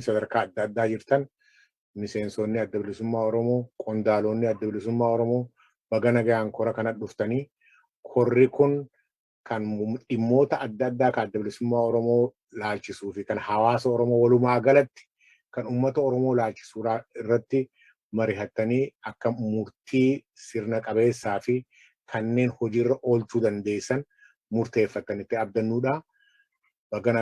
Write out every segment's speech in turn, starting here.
sadarkaa adda addaa jirtan miseensonni adda bilisummaa Oromoo, qondaalonni adda bilisummaa Oromoo baga nagaan kora kana dhuftanii korri kun kan dhimmoota adda addaa kan adda bilisummaa Oromoo laalchisuu fi kan hawaasa Oromoo walumaa galatti kan uummata Oromoo laalchisuu irratti mari'attanii akka murtii sirna qabeessaa fi kanneen hojiirra oolchuu dandeessan murteeffatanitti abdannuudha. Baga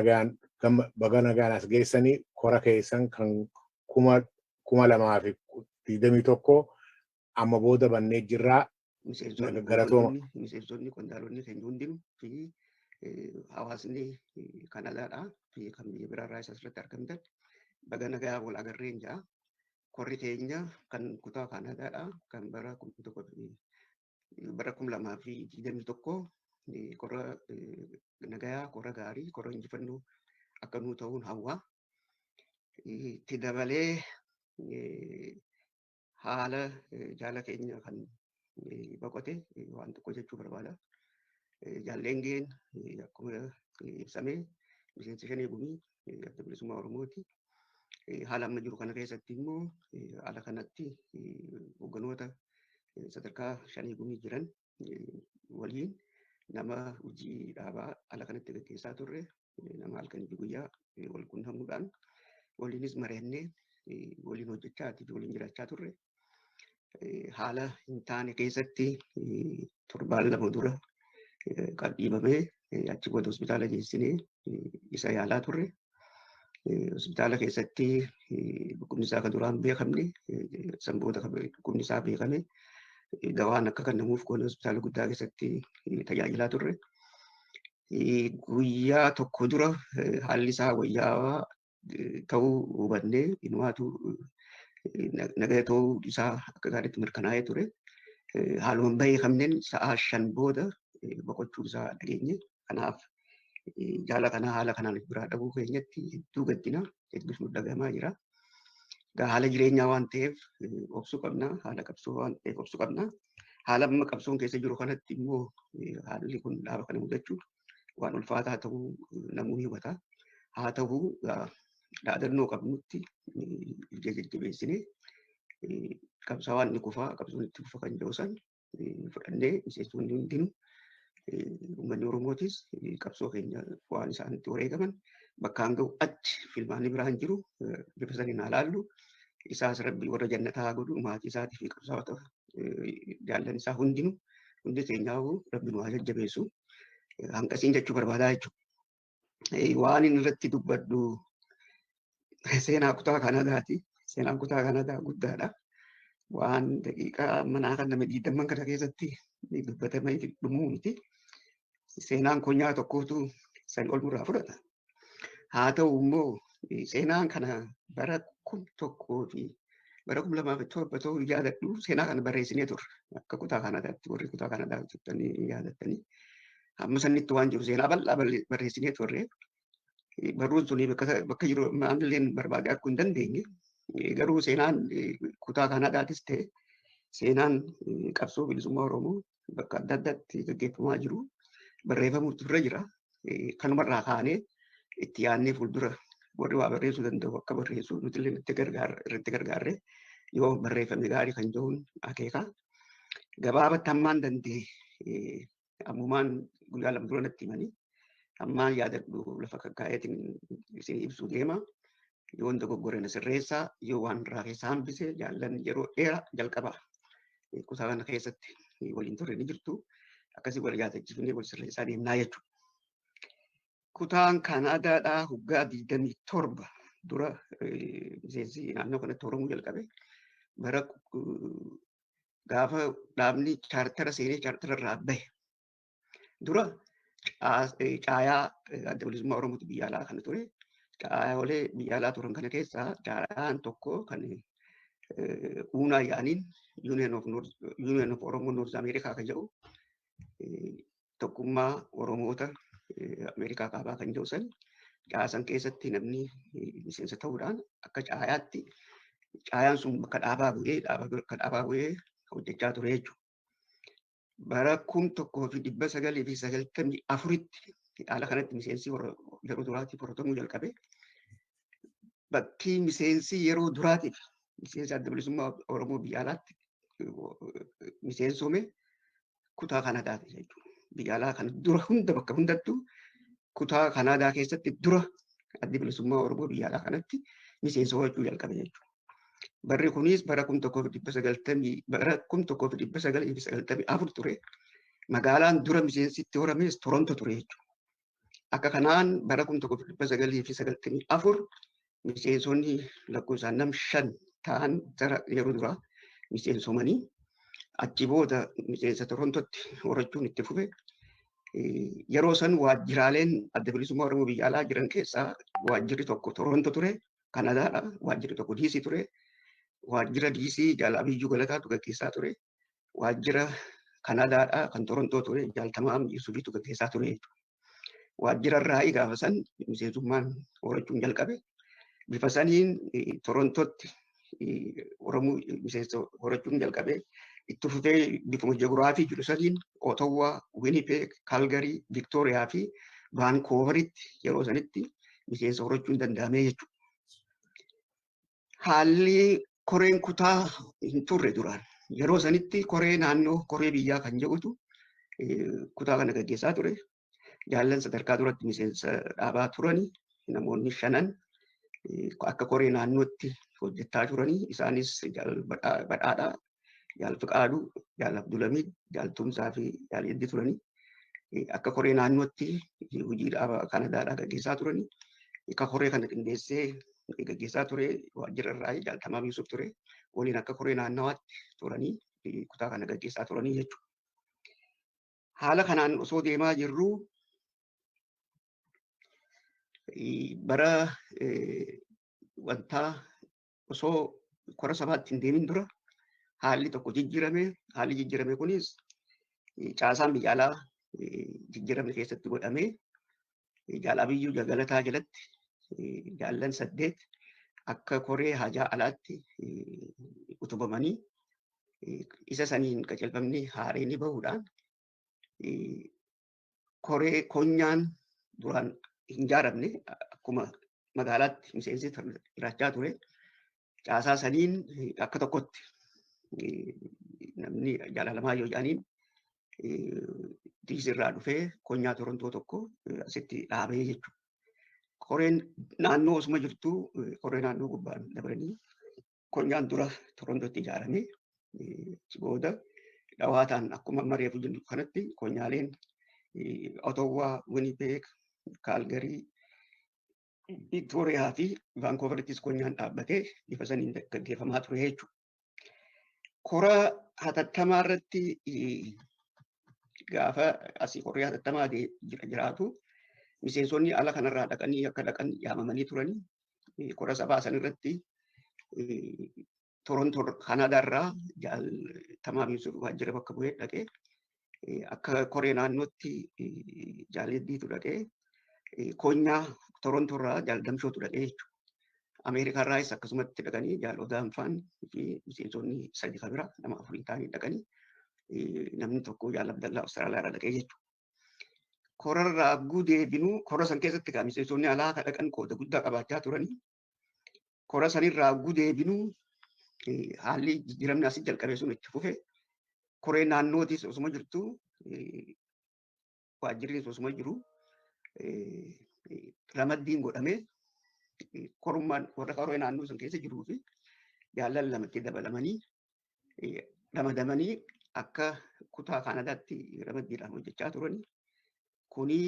nagaan as geessanii kora keessan kan 2021 amma booda bannee jirraa. Miseensonni qondaalonni keenya hundinuu fi hawaasni kan alaadhaa fi kan biyya biraarraa asirratti argamtan baga nagaa wal agarreen jira. Korri keenya kan kutaa Kaanaadaadhaa kan bara 2021 korra nagayaa, korra gaarii, korra injifannoo akka nuu ta'uun hawwaa. Itti dabalee haala jaala keenya kan boqote waan tokko jechuu barbaada. Jaallengeen akkuma ibsame miseensa shanee gumii adda bilisummaa Oromooti. Haala amma jiru kana keessatti immoo haala kanatti hogganoota sadarkaa shanee gumii jiran waliin nama hojii dhaabaa haala kanatti gaggeessaa turre, nama halkanii fi guyyaa wal quunnamuudhaan waliinis mari'annee waliin hojjechaa waliin jiraachaa turre. Haala hin taane keessatti torbaan lama dura kan dhiibamee achi booda hospitaala geessinee isa yaalaa turre. Hospitaala keessatti dhukkubni isaa kan duraan beekamne sanboota dhukkubni isaa beekame dawaan akka kennamuuf goone hospitaala guddaa keessatti tajaajilaa turre. Guyyaa tokko dura haalli isaa wayyaawaa ta'uu hubannee inumaatu nagaa ta'uu isaa akka gaariitti mirkanaa'ee ture. Haaluma beekamneen sa'aa 5 booda boqochuu isaa dhageenye. Kanaaf jaala kana haala kanaan biraa dhabuu keenyatti hedduu gaddina, hedduus nu dhagahamaa jira. Haala jireenyaa waan ta'eef obsuu qabna, haala qabsoo waan ta'eef obsuu qabna. Haala amma qabsoon keessa jiru kanatti immoo haalli kun dhaaba kana mudachuun waan ulfaataa ta'uu namuu hubata. Haa ta'uu dhaadannoo qabnutti jajjabeessinee qabsaawaan ni kufaa, qabsoon itti kufa kan jedhu san fudhannee miseensonni hundinuu uummanni Oromootis qabsoo keenya waan isaanitti wareegaman bakkaan ga'u achi filmaanni biraan jiru bifa saniin haa laallu. Isaas rabbi warra jannataa godhu maatii isaatii fi qabsaa'ota jaallan isaa hundinuu hundi keenyaa'u rabbi nu haa jajjabeessu. Hanqasiin jechuu barbaadaa jechuudha. Waan inni irratti dubbadhu seenaa kutaa Kaanaadaati. Seenaan kutaa Kaanaadaa guddaadha. Waan daqiiqaa manaa kan nama 20 kana keessatti dubbatamee dhumuu miti. Seenaan konyaa tokkootu san ol murraa fudhata. Haa ta'u immoo seenaan kana bara 2001 fi bara 2007 ta'uu yaadadhu seenaa kana barreessinee turre. Akka kutaa Kaanaadaatti warri kutaa Kaanaadaa jettanii yaadattanii. Amma sanitti waan jiru seenaa bal'aa barreessinee turre. Barruun suni bakka jiru maamilleen barbaade akkuu hin dandeenye. Garuu seenaan kutaa Kaanaadaatis ta'e seenaan qabsoo bilisummaa Oromoo bakka adda addaatti gaggeeffamaa jiru barreeffamuutu irra jira. Kanumarraa kaanee itti yaadnee fuuldura warri waa barreessuu danda'u akka barreessu nuti illee irratti gargaarre yoo barreeffame gaarii kan jiruun akeeka. Gabaabatti hammaan danda'e ammumaan guyyaa lama dura natti himanii hammaan yaadadhu lafa kakkaa'eetiin isin ibsuu deema. Yoo dogoggore na sirreessaa, yoo waan irraa keessaa hambise jaallan yeroo dheeraa jalqabaa kutaa kana keessatti waliin turre ni jirtu. Akkasii wal yaadachiifnee wal sirreessaa deemnaa jechuudha. Kutaan Kaanaadaadhaa waggaa 27 dura miseensi naannoo kanatti Oromoo jalqabe. Bara gaafa dhaabni chaartara seenee chaartara irraa bahe dura caayaa adda bilisummaa Oromootu biyya alaa kana ture. Caayaalee biyya alaa turan kana keessaa caayaan tokko kan uunaa yaaniin Union of Oromo North America kan jedhu tokkummaa Oromoota Ameerikaa kaabaa kan jedhu san caasan keessatti namni miseensa ta'uudhaan akka caayaatti caayaan sun bakka dhaabaa bu'ee hojjechaa ture jechuudha. Bara 1994tti haala kanatti miseensi yeroo duraatiif horatamuu jalqabe. bakkii miseensi yeroo duraatiif miseensi adda bilisummaa Oromoo biyya alaatti miseensome kutaa Kanaadaati jechuudha. Biyya alaa kan dura hunda bakka hundattuu kutaa Kanaadaa keessatti dura adda bilisummaa Oromoo biyya alaa kanatti miseensa hojjechuu jalqabe jechuudha. Barri kunis bara 1994 ture. Magaalaan dura miseensitti horames Toronto ture jechuudha. Akka kanaan bara 1994 miseensonni lakkoofsaan nam 5 ta'an yeroo duraa miseensomanii achi booda miseensa Torontotti horachuun itti fufe. Yeroo san waajjiraaleen adda bilisummaa Oromoo biyya alaa jiran keessaa waajjirri tokko Toronto ture, Kanadaadha. Waajjirri tokko DC ture. Waajjira DC Jaal Abiyyuu Galataatu gaggeessaa ture. Waajjira Kanadaadha kan Torontoo ture Jaal Tamaam Yusufiitu gaggeessaa ture jechuudha. Waajjira irraa gaafa san miseensummaan horachuun jalqabe. Bifa saniin Torontotti Oromoo miseensa horachuun jalqabe. Itti fufee bifuma ji'oogiraafii jiru saniin Ottawaa, Winnipeg, Calgary, Victoria fi Vancouver'itti yeroo sanitti miseensa horachuun danda'amee jechuudha. Haalli koreen kutaa hin turre duraan. Yeroo sanitti koree naannoo koree biyyaa kan jedhutu kutaa kana gaggeessaa ture. Jaallan sadarkaa duratti miseensa dhaabaa turanii namoonni 5 akka koree naannootti hojjechaa turanii isaanis Jaal Badhaadhaa, Jaal Fiqaaduu, Jaal Abdulhamid, Jaal Tumsaa fi Jaal Yeddii turanii akka koree naannootti hojii dhaabaa Kanadaadhaa gaggeessaa turanii. Akka koree kana qindeessee gaggeessaa ture waajjira irraa Jaal Tamaam Yusuf ture. Waliin akka koree naannawaatti turanii kutaa kana gaggeessaa turanii jechuudha. Haala kanaan osoo deemaa jirru bara wanta osoo kora sabaatti hin deemin dura haalli tokko jijjiirame. Haalli jijjiirame kunis caasaan biyya alaa jijjiirame keessatti godhamee Jaal Abiyyuu Galataa jalatti jaallan 8 akka koree hajaa alaatti utubamanii isa saniin qajeelfamni haareenii bahuudhaan koree konyaan duraan hin ijaaramne akkuma magaalaatti miseensi jiraachaa ture. Caasaa saniin akka tokkotti namni jaalalamaa yoo jedhaniin diisirraa dhufee konyaa Torontoo tokko asitti dhaabee jechuudha. Koreen naannoo osuma jirtu koree naannoo gubbaan dabalanii konyaan dura Torontootti ijaarame. Booda dhawaataan akkuma mareefu jennu kanatti konyaaleen Ottawaa, Winnipeg, Calgary, Victoria fi Vancouverittis konyaan dhaabbatee bifa saniin gaggeeffamaa ture jechuudha. Kora hatattamaa irratti gaafa asii koree hatattamaa jiraatu miseensonni ala kanarraa dhaqanii akka dhaqan yaamamanii turanii. Kora sabaa san irratti Torontoo Kanadaarraa Jaal Tamaam Yusuf waajjira bakka bu'ee dhaqee akka koree naannootti Jaal Yeddiitu dhaqee konyaa Torontoorraa Jaal Damshootu dhaqee jechuudha. Ameerikaarraas akkasumatti dhaqanii Jaal Odaanfaan fi miseensonni 3 kan biraa nama 4 ta'anii dhaqanii namni tokko Jaal Abdallaa Awustiraaliyaarraa dhaqee jechuudha. Korarraa agguu deebinuu kora san keessatti miseensonni alaa dhaqan qooda guddaa qabaachaa turanii. Kora sanirraa agguu deebinuu haalli jijjiiramni asii jalqabee sun itti fufe. Koree naannootis osuma jirtu waajjirris osuma jiru ramaddiin godhamee korummaan warra koree naannoo san keessa jiruu fi jaallan lamatti dabalamanii ramadamanii akka kutaa Kanadaatti ramaddiidhaan hojjechaa turanii. Kuni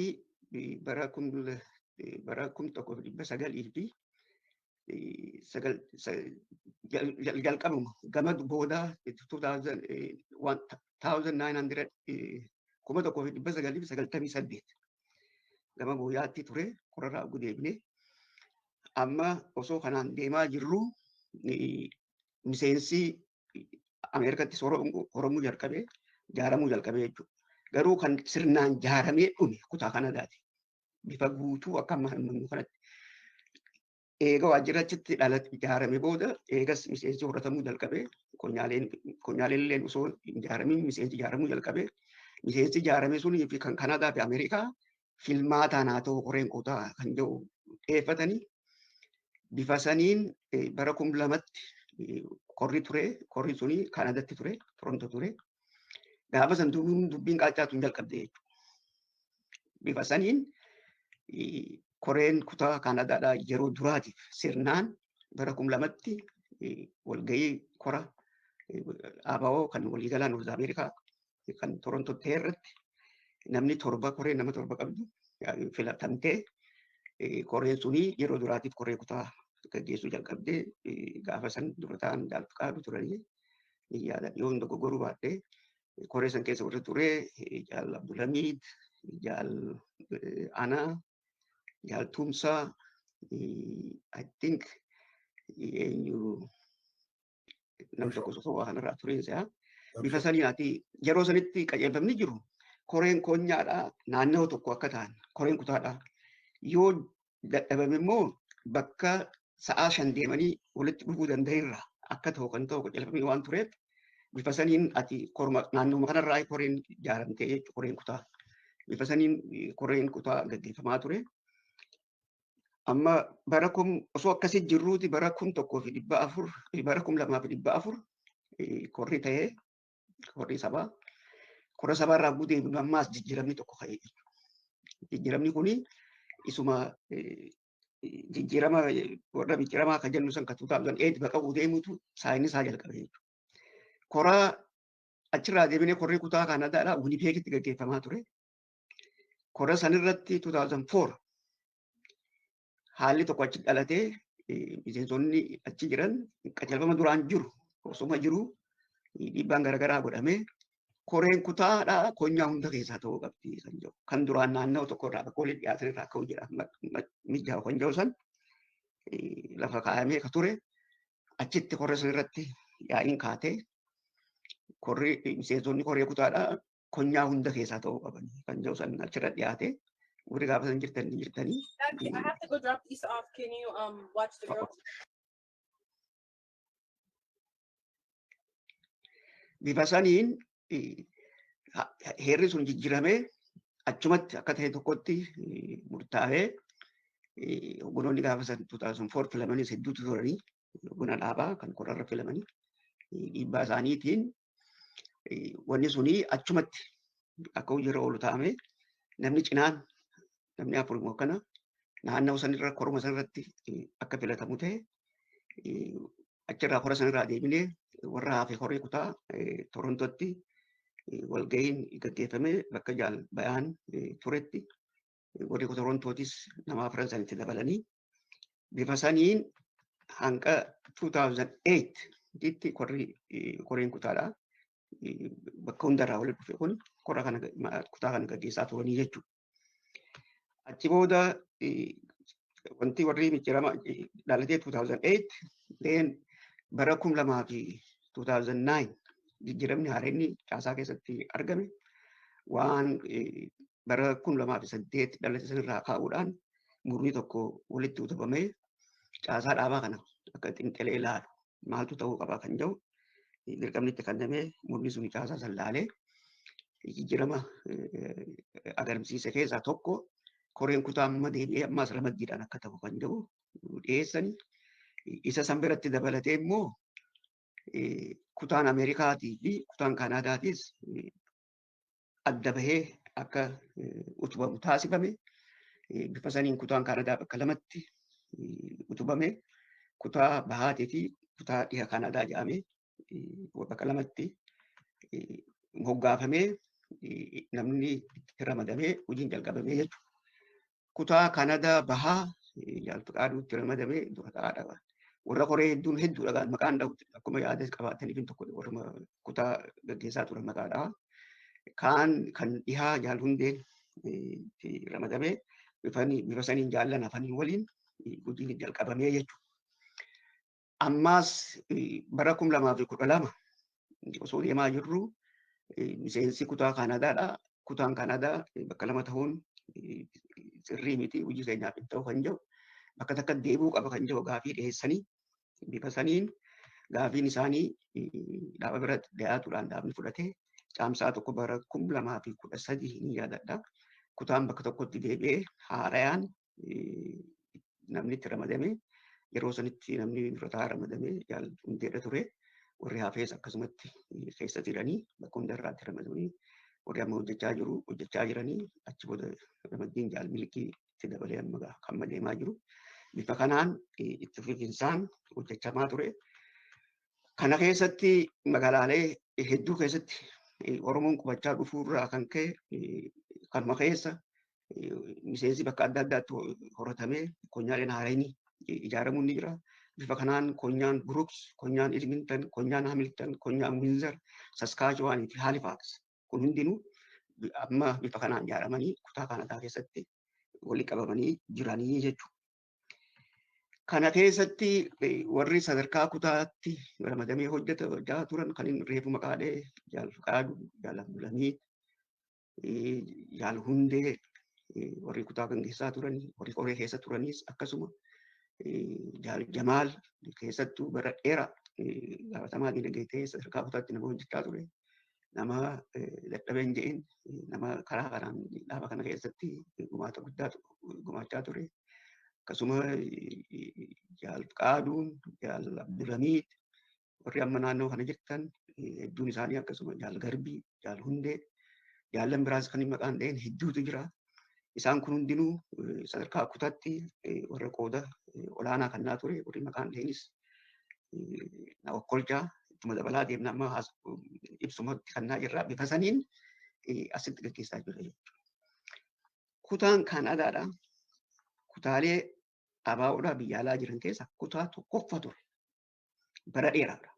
bara 1909 fi jalqabuma gama booda 1998 gama booyaatti ture. Korarraa agguu deebinee amma osoo kanaan deemaa jirru miseensi Ameerikattis horomuu jalqabee ijaaramuu jalqabee jechuudha. Garuu kan sirnaan ijaaramee dhume kutaa Kanadaati. Bifa guutuu akka amma kanatti. Eega waajjira achitti dhalate ijaarame booda eegas miseensi horatamuu jalqabee konyaaleen illee osoo hin ijaaramin miseensi ijaaramuu jalqabee. Miseensi ijaarame sunii fi kan Kanadaa fi Ameerikaa filmaataan haa ta'u koreen kutaa kan jedhu dhiyeeffatanii bifa saniin bara 2002tti korri ture. Korri suni Kaanaadaatti ture, Toronto ture. Gaafa san dubbiin qaacaatuun jalqabde jechuudha. Bifa saniin koreen kutaa Kaanaadaadhaa yeroo duraatiif sirnaan bara 2002tti walgahii kora ABO kan waliigalaa Noorz Ameerikaa kan Toronto ta'e irratti namni koreen nama 7 qabdu filatamtee koreen suni yeroo duraatiif koree kutaa gaggeessuu jalqabdee gaafa san dura ta'an Jaaltu Qaaduu turanii yaada yoo hunda dogoggoruu baadhee koree san keessa warra ture Jaal Abdulhamiid, Jaal Anaa, Jaal Tumsaa, I think nam tokko sosoo kanarraa ture isaa. Bifa saniinaati yeroo sanitti qajeelfamni jiru koreen koonyaadhaa naannoo tokko akka ta'an koreen kutaadhaa yoo dadhabame immoo bakka sa'aa 5 deemanii walitti dhufuu danda'irra akka ta'u kan ta'u qajeelfamni waan tureef bifa saniin ati naannoo kanarraa koreen ijaaramtee jechuudha koreen kutaa. Bifa saniin koreen kutaa gaggeeffamaa ture. Amma bara osoo akkasii jirruuti bara 1400 bara 2004 korri ta'ee korri sabaa. Kora sabaarraa guuteef ammaas jijjiiramni tokko ka'ee jechuudha. Jijjiiramni kuni isuma jijjiirama warra jijjiiramaa kan jennu san kan 2008 bakka deemutu saayinsaa jalqabe jechuudha. Koraa achirraa deemnee korri kutaa Kaanaadaadhaa Winnipeg'itti gaggeeffamaa ture. Kora sanirratti 2004 haalli tokko achi dhalatee miseensonni achi jiran qajeelfama duraan jiru osuma jiru dhiibbaan garaagaraa godhamee koreen kutaadhaa konyaa hunda keessaa ta'uu qabdi kan jedhu. Kan duraan naannoo tokko irraa bakka walitti dhiyaatan irraa akka hojii mijaa'u kan jedhu san lafa kaa'amee ka ture. Achitti korra san irratti yaa'iin kaatee miseensonni koree kutaadhaa konyaa hunda keessaa ta'uu qaban kan jedhu san achirra dhiyaate. Warri gaafa san jirtanii. I have to go drop these off. Can you watch the girls? Bifa saniin heerri sun jijjiiramee achumatti akka ta'e tokkotti murtaa'ee hogganoonni gaafa san 2004 filamanis hedduutu turanii hoggana dhaabaa kan korarra filamanii dhiibbaa isaaniitiin wanni suni achumatti akka hojiirra oolu ta'ame namni cinaan namni afur immoo akkana naannoo sanirra koruma sanirratti akka filatamu ta'e achirraa kora sanirraa deebinee warra hafe koree kutaa Torontotti walgahiin gaggeeffame bakka Jaal Bayaan turetti warri Torontootis nama afran sanitti dabalanii bifa saniin hanga 2008 koreen kutaadhaa bakka hundarraa walitti dhufe kun kutaa kana gaggeessaa turanii jechuudha. Achi booda wanti warri micciirama dhalatee 2008 bara 2000 fi 2009 jijjiiramni haareenni caasaa keessatti argame waan bara 2008 dhalate sanirraa kaa'uudhaan murni tokko walitti utubamee caasaa dhaabaa kana akka xinxalee ilaalu maaltu ta'uu qaba kan jedhu dirqamni itti kennamee murni sun caasaa san laalee jijjiirama agarsiise keessaa tokko koreen kutaa amma deebi'ee ammaas ramaddiidhaan akka ta'u kan jedhu dhiyeessanii isa san biratti dabalatee immoo kutaan Ameerikaatii fi kutaan Kaanaadaatis adda bahee akka utubamu taasifame. Bifa saniin kutaan Kaanaadaa bakka lamatti utubame. Kutaa bahaatii fi kutaa dhiha Kaanaadaa jedhamee bakka lamatti moggaafamee namni itti ramadamee hojiin jalqabamee jechuudha. Kutaa Kaanaadaa bahaa Jaaltu Qaaduutti ramadamee dura ta'aadha. Warra koree hedduudha maqaan akkuma yaada qabaataniif tokko warra kutaa gaggeessaa turan maqaadha. Kan dhihaa Jaal Hundeen ramadamee bifa saniin jaallan hafanii waliin hojiin jalqabamee jechuudha. Ammaas bara 2012 osoo deemaa jirru miseensi kutaa Kaanaadaadha. Kutaan Kaanaadaa bakka lama ta'uun sirrii miti hojii keenyaaf hin ta'u kan jedhu bakka takka deebi'uu qaba kan jedhu gaafii dhiyeessanii bifa saniin gaafiin isaanii dhaaba biratti dhiyaatuudhaan dhaabni fudhatee caamsaa tokko bara 2013 ni yaadadha. Kutaan bakka tokkotti deebi'ee haarayaan namni itti ramadame yeroo sanitti namni durataa ramadamee jaal hundeedha ture. Warri hafees akkasumatti keessa jiranii bakka hundarraatti ramadamanii warri amma hojjechaa jiranii achi booda ramaddiin jaal Milikii itti dabalee amma kan deemaa jiru. Bifa kanaan itti fufinsaan hojjechamaa ture. Kana keessatti magaalaalee hedduu keessatti Oromoon qubachaa dhufuurraa kan ka'e kanuma keessa miseensi bakka adda addaatti horatamee konyaaleen haaranii ijaaramuun ni jira. Bifa kanaan konyaan Brooks, konyaan Edmonton, konyaan Hamilton, konyaan Windsor, Saskatchewan fi Halifax kun hundinuu amma bifa kanaan ijaaramanii kutaa Kanadaa keessatti walitti qabamanii jiranii jechuudha. Kana keessatti warri sadarkaa kutaatti ramadamee hojjechaa turan kan inni reefu maqaalee jaal Fiqaaduu, jaal Abdulamii, jaal Hundee warri kutaa kan keessaa turan, warri qoree keessa turanis akkasuma jaal Jamaal keessattuu bara dheeraa gaafatamaa dinagdee ta'ee sadarkaa kutaatti nama hojjechaa ture. Nama dadhabeen je'in nama karaa kanaan dhaaba kana keessatti gumaata guddaa gumaachaa ture. Akkasuma jaal Fiqaaduun, jaal Abdulamii warri amma naannoo kana jirtan hedduun isaanii akkasuma jaal Garbii, jaal Hundee, jaallan biraas kan maqaan dha'een hedduutu jira. Isaan kun hundinuu sadarkaa kutaatti warra qooda olaanaa kannaa ture. Warri maqaan dha'eenis na okkolchaa ittuma dabalaa deemna amma ibsumatti kannaa jirra. Bifa saniin asitti gaggeessaa jira jechuudha. Kutaan Kanadaadha. Kutaalee abaaboodhaa biyya alaa jiran keessa kutaa tokkoffaa ture. Bara dheeraadha.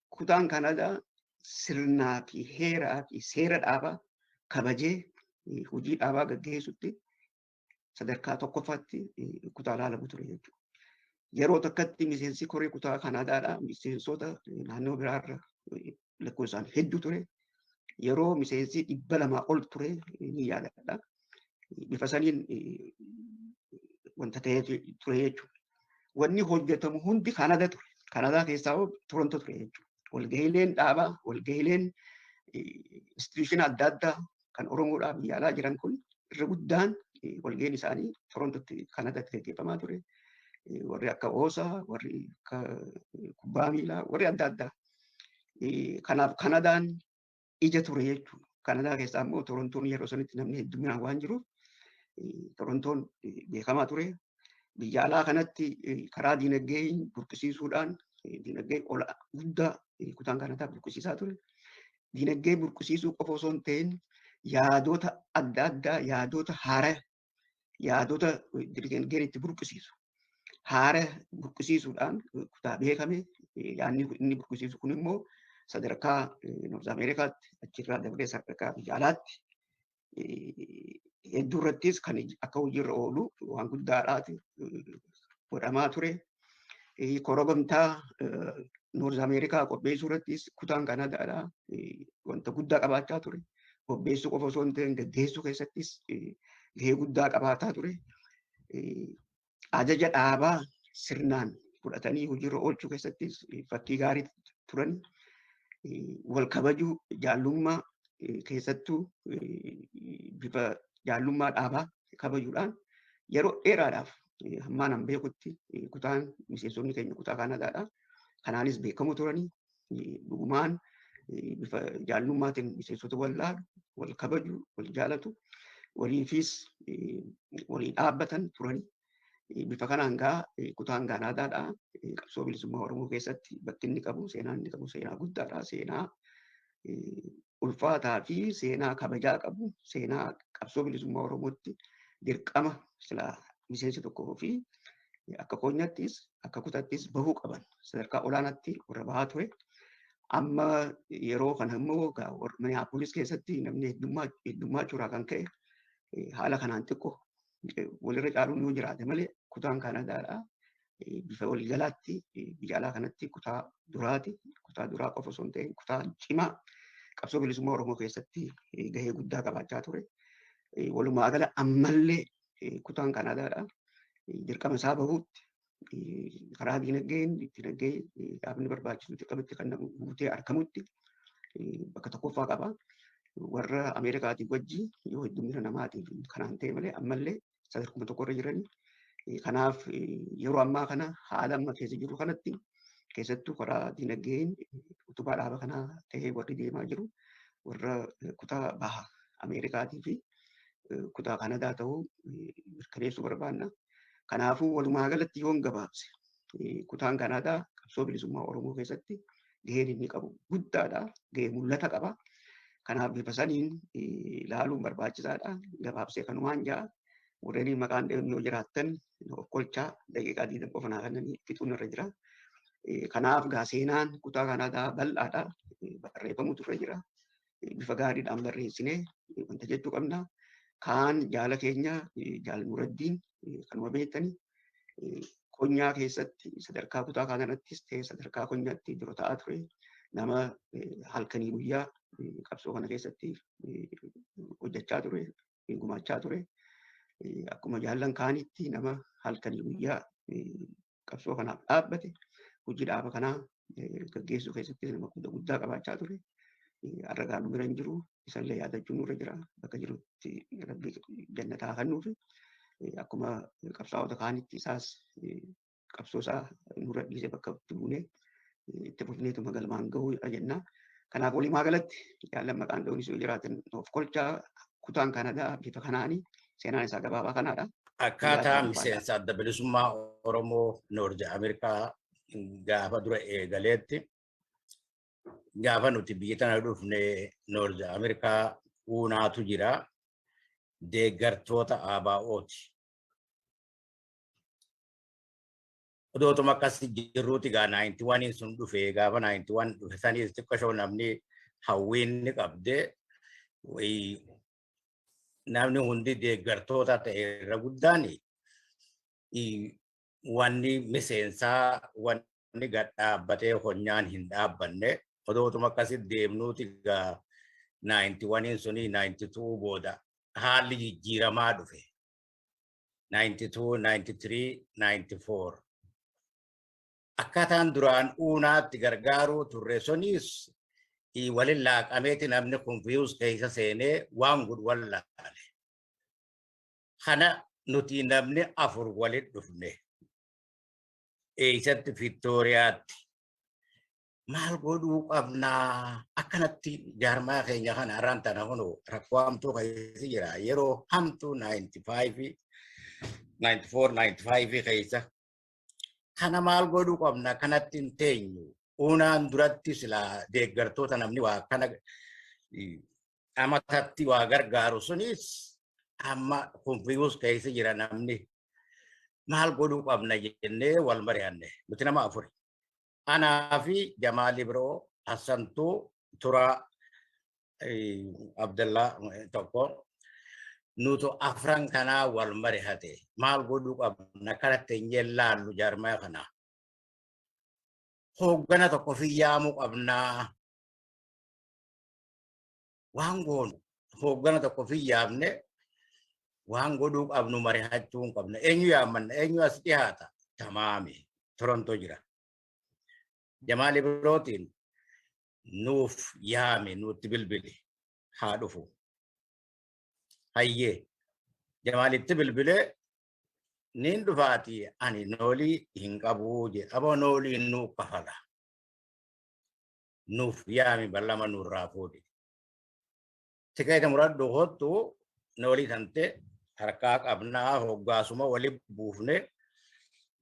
Kutaan Kanadaa sirnaa fi heeraa fi seera dhaabaa kabajee hojii dhaabaa gaggeessutti sadarkaa tokkoffaatti kutaa laalamu ture jechuudha. Yeroo takkatti miseensi koree kutaa Kanadaadhaa miseensota naannoo biraarra lakkoofsaan hedduu ture. Yeroo miseensi 200 ol ture ni yaadadha. Bifa saniin wanta ta'ee ture jechuudha. Wanni hojjetamu hundi Kanada ture. Kanadaa keessaa Toronto ture jechuudha. Walga'iileen dhaabaa, walga'iileen instituushinii adda addaa kan Oromoodhaaf biyya alaa jiran kun irra guddaan walga'iin isaanii Torontotti Kanadaatti gaggeeffamaa ture. Warri akka Oosaa, warri akka kubbaa miilaa, warri adda addaa. Kanaaf Kanadaan ija ture jechuudha. Kanadaa keessaa immoo Torontoon yeroo sanitti namni hedduminaan waan jiruuf Torontoon beekamaa ture. Biyya alaa kanatti karaa diinagdee burqisiisuudhaan diinagdee guddaa kutaan Kanadaa burqisiisaa ture. Diinagdee burqisiisuu qofa osoo hin ta'in yaadota adda addaa, yaadota haaraa, yaadota diinagdeen itti burqisiisu. Haara burqisiisuudhaan kutaa beekame. Yaadni inni burqisiisu kun immoo sadarkaa Noorz Ameerikaatti achirraa dabalee sadarkaa biyya alaatti hedduu irrattis kan akka hojiirra oolu waan guddaadhaati godhamaa ture. Korobamtaa Noorz Ameerikaa qopheessuu irrattis kutaan Kanadaadhaa wanta guddaa qabaachaa ture. Qopheessuu qofa osoo hin ta'in gaggeessuu keessattis gahee guddaa qabaataa ture. Ajaja dhaabaa sirnaan fudhatanii hojiirra oolchuu keessattis fakkii gaarii turan. Wal kabajuu jaallummaa keessattuu bifa jaallummaa dhaabaa kabajuudhaan yeroo dheeraadhaaf hammaan an beekutti kutaan miseensonni keenya kutaa Kanadaadha. Kanaanis beekamu turanii dhugumaan bifa jaallummaatiin miseensota wal laalu, wal kabaju, wal jaalatu, waliifis walii dhaabbatan turanii. Bifa kanaan gaa kutaan Kanadaadhaa qabsoo bilisummaa Oromoo keessatti bakki inni qabu, seenaan inni qabu seenaa guddaadha. Seenaa ulfaataa fi seenaa kabajaa qabu, seenaa qabsoo bilisummaa Oromootti dirqama silaa miseensi tokkoo fi akka koonyattis akka kutaattis bahuu qaban sadarkaa olaanaatti warra bahaa ture. Amma yeroo kana immoo Minneapolis keessatti namni heddummaachuu kan ka'e haala kanaan xiqqoo walirra caaluun yoo jiraate malee kutaan Kanadaadhaa bifa waliigalaatti biyya alaa kanatti kutaa duraati. Kutaa duraa qofa osoo hin ta'in kutaa cimaa qabsoo bilisummaa Oromoo keessatti gahee guddaa qabaachaa ture. Walumaa gala ammallee kutaan Kanadaadhaa dirqama isaa bahuutti karaa diinagdee dhaabni barbaachisu dirqamatti kan guutee argamutti bakka tokkoffaa qaba. Warra Ameerikaatiin wajjin yoo heddumina namaatiin kanaan ta'e malee ammallee sadarkuma tokkorra jiranii Kanaaf yeroo ammaa kana haala amma keessa jiru kanatti keessattuu karaa dinagdeen utubaa dhaaba kanaa ta'ee warri deemaa jiru warra kutaa baha Ameerikaatii fi kutaa Kanadaa ta'uu mirkaneessuu barbaanna. Kanaafuu walumaa galatti yoon gabaabse kutaan Kanadaa qabsoo bilisummaa Oromoo keessatti gaheen inni qabu guddaadha. Gahee mul'ata qaba. Kanaaf bifa saniin ilaaluun barbaachisaadha. Gabaabsee kanumaan jaa warreen maqaan dhaheen yoo jiraattan of kolchaa daqiiqaa 20 qofa naa kennanii fixuun irra jira. Kanaaf gaa seenaan kutaa Kanadaa bal'aadha. Barreeffamutu irra jira. Bifa gaariidhaan barreessinee wanta jechuu qabna. Kaan jaala keenya jaal Nuraddiin kanuma beektanii konyaa keessatti sadarkaa kutaa kanattis ta'e sadarkaa konyaatti dura ta'aa ture. Nama halkanii guyyaa qabsoo kana keessatti hojjechaa ture, gumaachaa ture. Akkuma jaallan kaanitti nama halkanii guyyaa qabsoo kanaaf dhaabbate. Hojii dhaaba kanaa gaggeessuu keessatti nama guddaa qabaachaa ture. Har'a nu bira hin jiru. Isallee yaadachuun nurra jira. Bakka jirutti rabbi jannataa kan nuufi. Akkuma qabsaa'ota kaanitti isaas qabsoo isaa nurra dhiisee bakka itti buunee itti fufneetuma galmaan gahuu jenna. Kanaaf walumaa galatti jaallan maqaan dha'uunis yoo jiraatan of kolchaa kutaan Kanadaa bifa kanaanii seenaan isaa gabaabaa kanaadha. Akkaataa miseensa adda bilisummaa Oromoo Noord Ameerikaa gaafa dura eegaleetti gaafa nuti biyya tana dhufne Noord Ameerikaa uunaatu jira. Deeggartoota ABO'ti. Odootuma akkasii jirruuti gaa 91 sun dhufe gaafa 91 dhufe saniis xiqqoo namni hawwiinni qabde namni hundi deeggartoota ta'e irra guddaan wanni miseensaa wanni gad dhaabbatee honyaan hin dhaabbanne odootuma akkasii deemnuuti gaa 91 suni 92 booda haalli jijjiiramaa dhufe 92 93 94 akkaataan duraan uunaatti gargaaruu turre sunis walin laaqameeti namni konfiyuus keessa seenee waan gudwallaale kana nuti namni 4 walit dhufne eessatti Viktooriyaatti maal godhuu qabnaa akkanatti jaarmaa keenya kana har'aan tana hunu rakkoo hamtuu keessa jira yeroo hamtuu 95 94 95 keessa kana maal godhuu qabna kanatti hin teenyu uunaan duratti sila deeggartoota namni waa kana amatatti waa gargaaru sunis amma konfiyuus keessa jira namni maal godhuu qabna jennee wal mari'anne nuti nama 4 Anaa fi Jamaal Ibroo Hassantuu Turaa Abdallah tokko nutu 4 kanaa wal mari'ate maal godhuu qabna kanatti hin laallu jaarmaa kanaa hooggana tokko fi yaamuu qabnaa waan goonu hooggana tokko fi yaamne waan godhuu qabnu mari'achuu qabna eenyu yaamanna eenyu as dhiyaata tamaami Toronto jira Jamaal Ibrootiin nuuf yaame nutti bilbili haa dhufu hayyee Jamaalitti bilbilee nin dhufaati ani noolii hin qabuu jedhe aboo noolii nuu kafala nuuf yaami ballama nurraa fuudhi tikeeta muradhu hottu noolii tante harkaa qabnaa hoggaasuma wali buufne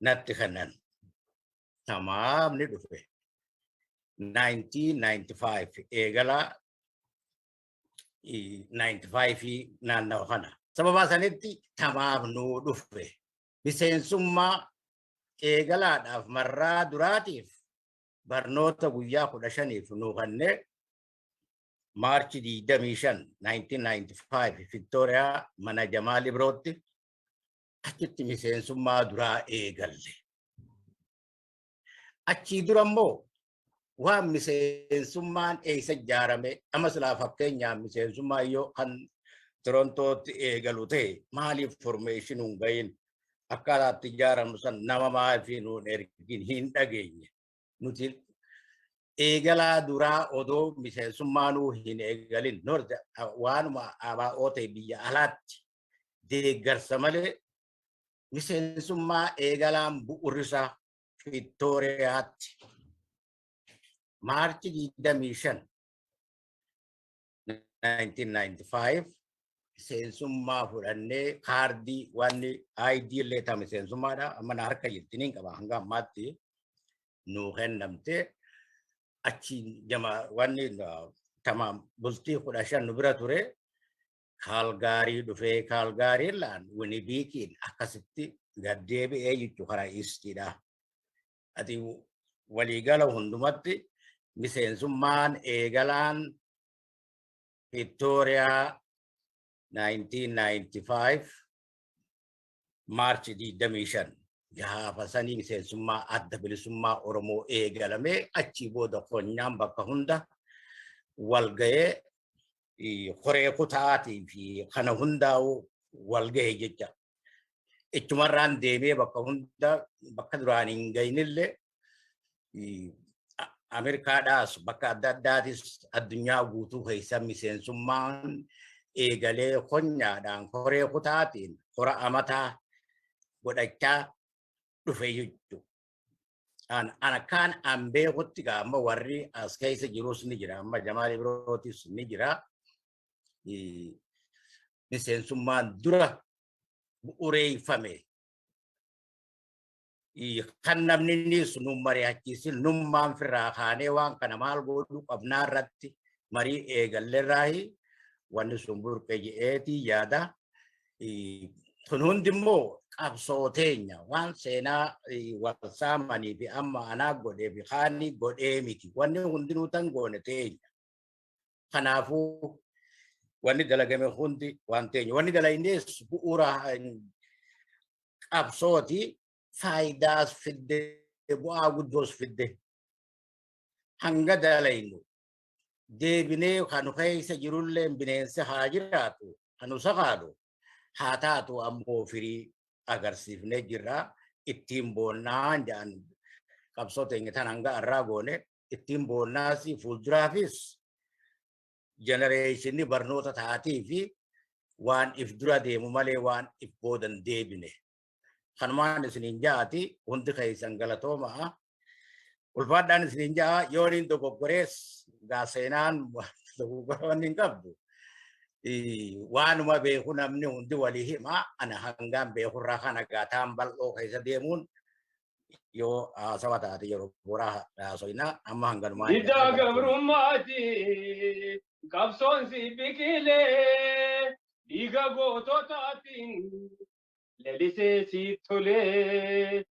natti kennan tamaamni dhufe 1995 eegala 95 naannawa kana sababa sanitti tamaaf nuu dhufe miseensummaa eegalaadhaaf marraa duraatiif barnoota guyyaa 15f nuu kanne Maarchi 25 1995 Viktooriyaa mana Jamaal Ibrootti achitti miseensummaa duraa eegalle achii dura immoo waan miseensummaan eessa ijaarame amma silaa fakkeenyaaf miseensummaa yoo kan Torontootti eegalu ta'e maaliif formeeshinuun gahin akkaataatti ijaaramu san nama maafi nuun ergin hin dhageenye nuti eegalaa duraa odoo miseensummaanuu hin eegalin waanuma ABO ta'e biyya alaatti deeggarsa malee miseensummaa eegalaan bu'uurrisaa Fiiktooriyaatti Maarchi 25 1995 miseensummaa fudhannee kaardii wanni ID illee ta'e miseensummaadha amma na harka jirtiniin qaba hanga ammaatti nuu kennamte achi jama wanni tamam bultii 15 nu bira ture Kaalgaarii dhufee Kaalgaariilaan Winibiikiin akkasitti gaddeebi'ee jechuun karaa istiidha. Ati waliigala hundumatti miseensummaan eegalaan Victoria 1995 March 25 gaafa sanii miseensummaa adda bilisummaa Oromoo eegalamee achi booda konyaan bakka hunda walga'ee koree kutaatii fi kana hundaa'u walga'ee jecha. Ichumarraan deemee bakka hunda bakka duraan hin ga'inillee Ameerikaadhaas bakka adda addaatis addunyaa guutuu keessa miseensummaan eegalee konyaadhaan koree kutaatiin kora amataa godhachaa dhufe jechuudha. Ana kaan an beekutti amma warri as keessa jirus ni jira amma Jamaal Birootis ni jira. Miseensummaan dura bu'uureeffame kan namni inni sun mari'achiisin nummaan firraa kaanee waan kana maal godhuu qabnaa irratti marii eegalleerraahi wanni sun burqee je'eetii yaada. Kun hundi immoo qabsoo teenya waan seenaa wal saamanii fi amma anaa godhee fi kaanii godhee miti wanni hundinuu tan goone teenya. Kanaafuu wanni dalagame hundi waan teenya wanni dalaginees bu'uura qabsooti. Faayidaas fidde bu'aa guddoos fidde hanga dalaynu deebinee kan keessa jirullee bineensi haa jiraatu kanu sakaadhu haa taatu ammoo firii agarsiifnee jirra ittiin boonnaan jedhan qabsoo teenya tan hanga irraa goone ittiin boonnaas fuulduraafis jenereeshinii barnoota taatii fi waan if dura deemu malee waan if boodan deebine. Kanumaan isiniin jaati hundi keessan galatoomaa ulfaadhaan isiniin jaa yooniin dogoggorees gaaseenaan dogoggoran hin qabdu waanuma beeku namni hundi walii himaa ana hangaan beekurraa kana gaataan bal'oo keessa deemuun yoo saba taate yeroo boraa haasoinaa amma hanganumaa Diddaa gabrummaati qabsoon si biqilee dhiiga goototaatiin Lelise si tole,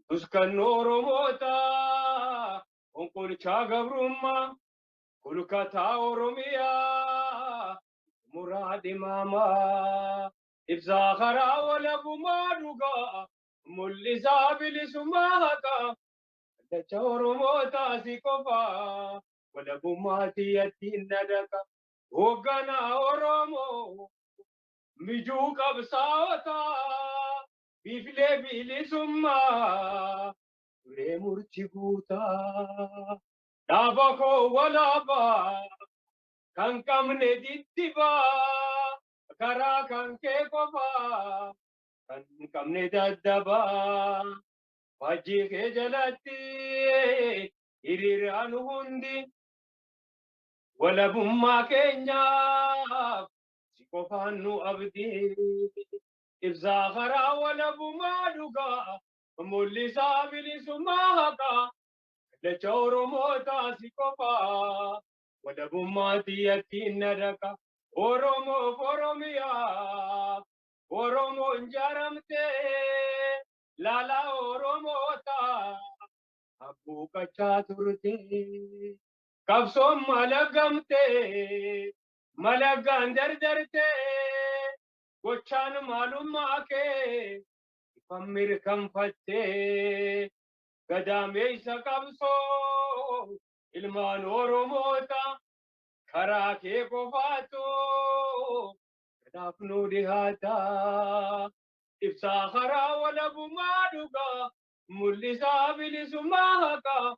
buscan oromota, onkolcha gabrumma, kulkata oromia, muradi mama, ibzahara wala bumaduga, mulliza bilisumaka, dacha oromota si kofa, wala bumati yatinadaka, ogana oromo. Miju kabsaota bifle bilisumma ure murchi guuta dabako walaba kan kamne dittiba kara kan ke kofa kan kamne daddaba wajji ke jalatti iriran hundi wala bumma kenya Kofanu abdi ibzahara wala bumaduga mulisa bilisumaka le choro mota sikofa wala bumati yatinadaka oromo foromia oromo njaramte lala oromota abu kacha turte kapsom malagamte Malagan dardarte, gochan maluma ke, pamir kampatte, gadame sakabso, ilman oromota, karake kofato, kadapnu dihata, ifsahara wala bumaduga, mullisa bilisumaka,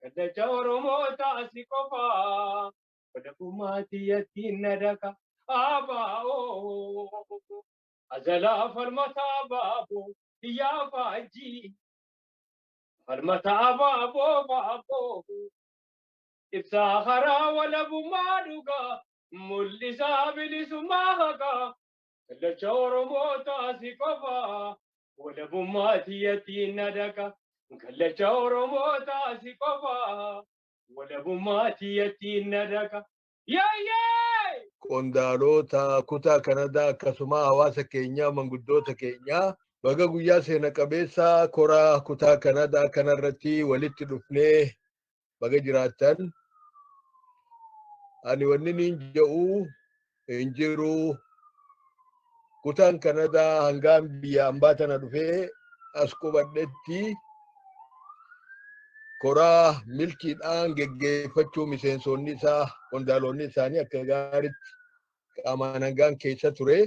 kadacha oromota sikofa. Kumati yatinadaka abao azala farmata babo يا فاجي المتابة بابو إبساخرا ولا بمادوكا ملسا بلسماهكا كلا موتا سيكوفا ولا بماتيتي ندكا كلا موتا سيكوفا ولا بماتيتي ندكا يا qondaalota kutaa Kanadaa akkasuma hawaasa keenyaa manguddoota keenyaa baga guyyaa seena qabeessa koraa kutaa Kanadaa kanarratti walitti dhufnee baga jiraattan. Ani wanni niin jedhu hin jiru kutaan Kanadaa hangaan biyya hambaa tana dhufee as qubadhetti koraa milkiidhaan geggeeffachuu miseensonni isaa qondaalonni isaanii akka gaariitti qaamaan hangaan keessa ture.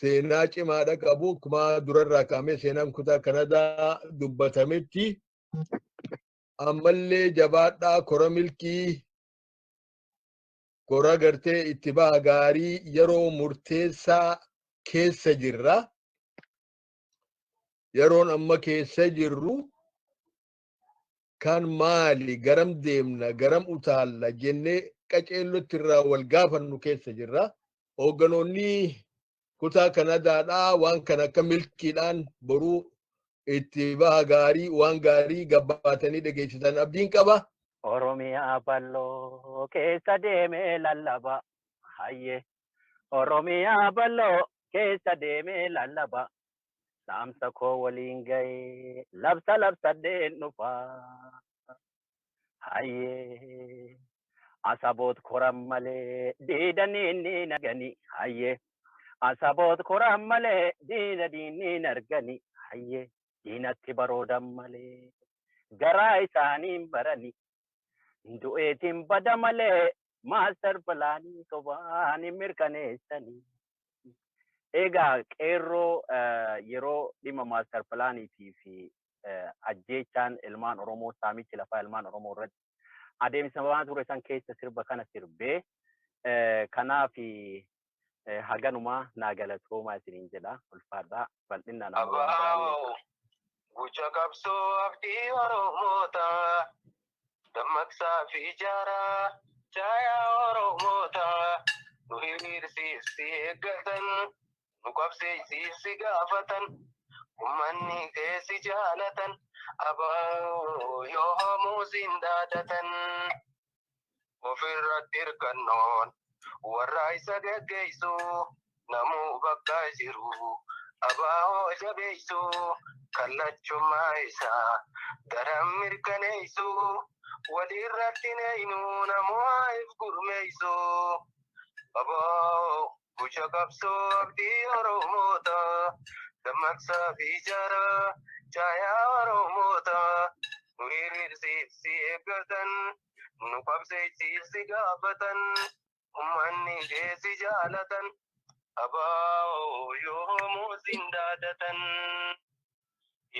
Seenaa cimaadha qabu akkuma durarraa kaa'amee seenaan kutaa Kanadaa dubbatametti ammallee jabaadhaa kora milkii kora gartee itti baha gaarii yeroo murteessaa keessa jirra. Yeroon amma keessa jirru kan maali garam deemna garam utaalla jennee qaceellotti irraa wal gaafannu keessa jirra. Hoogganoonni kutaa Kanadaadhaa waan kana akka milkiidhaan boruu itti baha gaarii waan gaarii gabbaatanii dhageessisan abdiin qaba. Oromiyaa bal'oo keessa deemee lallaba hayyee Oromiyaa bal'oo keessa deemee lallaba dhaamsa koo waliin ga'ee labsadeen dhufaa hayyee asaboot koran malee diidanii ni nagani hayyee asaboot koran malee diidanii ni nargani hayyee diinatti baroodan malee garaa isaaniin barani du'eetiin bada malee maaster pilaanii sobaan mirkaneessanii. Egaa qeerroo yeroo dhimma maaster pilaaniitii fi ajjeechaan ilmaan Oromoo saamichi lafaa ilmaan Oromoo irratti adeemsifamaa ture san keessa sirba kana sirbee kanaaf haganuma naa galatoomaa isiniin jedha ulfaadhaa bal'inaan ammoo gucha qabsoo abdii Oromoota dammaqsaa fi jaaraa caayaa Oromoota nu hiriirsiisi eeggatan nu qabsiisi gaafatan ummanni keessi jaalatan aboo yoo homuusin daadatan ofirratti hirkannoon warra isa geggeessu namuu bakka jiru aboo jabeessu kallachummaa isaa daran mirkaneessu walirratti neeynu namuwaaf gurmeessu aboo gucha qabsoo abdii Oromoota dammaqsaa fi jaaraa caayaa Oromoota nu hiriirsiisi eeggatan nu qabsiisi gaafatan ummanni keessi jaalatan aboo yoo homuusin daadatan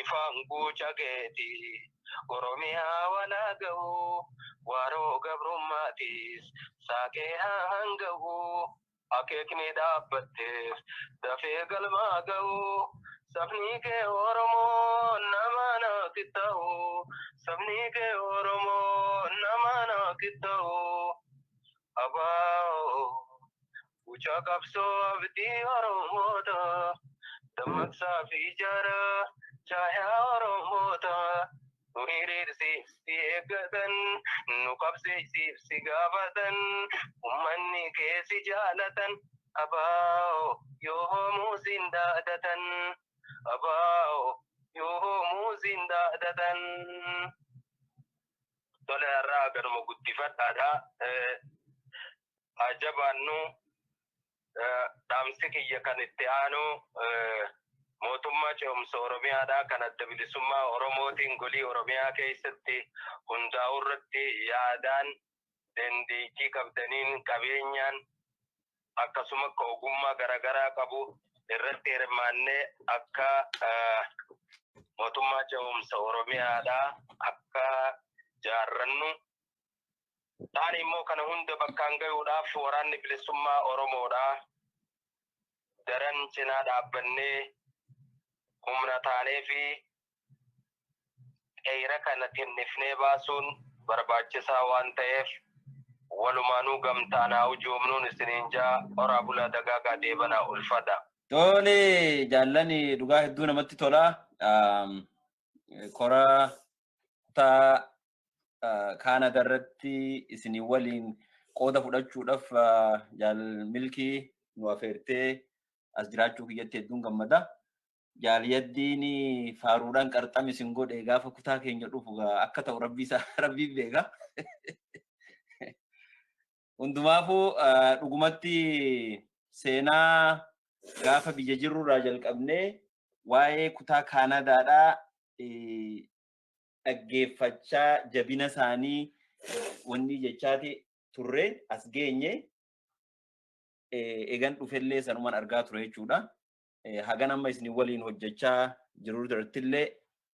ifaan guucha keeti Oromiyaa walaa ga'u waaroo gabrummaatiis saaqee hanga'u akeekni dhaabbatteef dafee galmaa ga'u sabni kee Oromoo nama naqitta'u sabni kee Oromoo nama naqitta'u aboo gucha qabsoo abdii Oromoota dammaqsaa fi jaaraa caayaa Oromoota nu hiriirsiisi eeggatan nu qabsiisi gaafatan ummanni keessi jaalatan aboo yoo homuusin daadatan aboo yoo homuusin daadatan. Tole irraa garuma guddifadhaadha. Ajabaannu dhaamsi kiyya kan itti aanu mootummaa ce'umsa Oromiyaadhaa kan adda bilisummaa Oromootiin golii Oromiyaa keessatti hundaa'u irratti yaadaan dandeettii qabdaniin qabeenyaan akkasuma akka ogummaa garaagaraa qabu irratti hirmaannee akka mootummaa ce'umsa Oromiyaadhaa akka jaarrannu ta'an immoo kana hunda bakkaan ga'uudhaaf waraanni bilisummaa Oromoodhaa daran cinaa dhaabbannee humna taanee fi dheera kana tinnifnee baasuun barbaachisaa waan ta'eef walumaanuu gamtaan haa hujoomnuun isiniin jaa horaa bulaa dagaagaa deebanaa ulfadha. Tole jaallani dhugaa hedduu namatti tola. Kora Kaanadaa irratti isinii waliin qooda fudhachuudhaaf milkii nu affeertee as jiraachuu kiyyatti hedduun gammada. Jaaliyaddiin faaruudhaan qarxam isin godhe gaafa kutaa keenya dhufu akka ta'u rabbii beeka. Hundumaafuu dhugumatti seenaa gaafa biyya jirurraa jalqabnee waa'ee kutaa Kaanadaadhaa dhaggeeffachaa jabina isaanii wanni jechaati turre as geenye eegan dhufellee sanumaan argaa ture jechuudha. Hagan amma isin waliin hojjechaa jiru irrattillee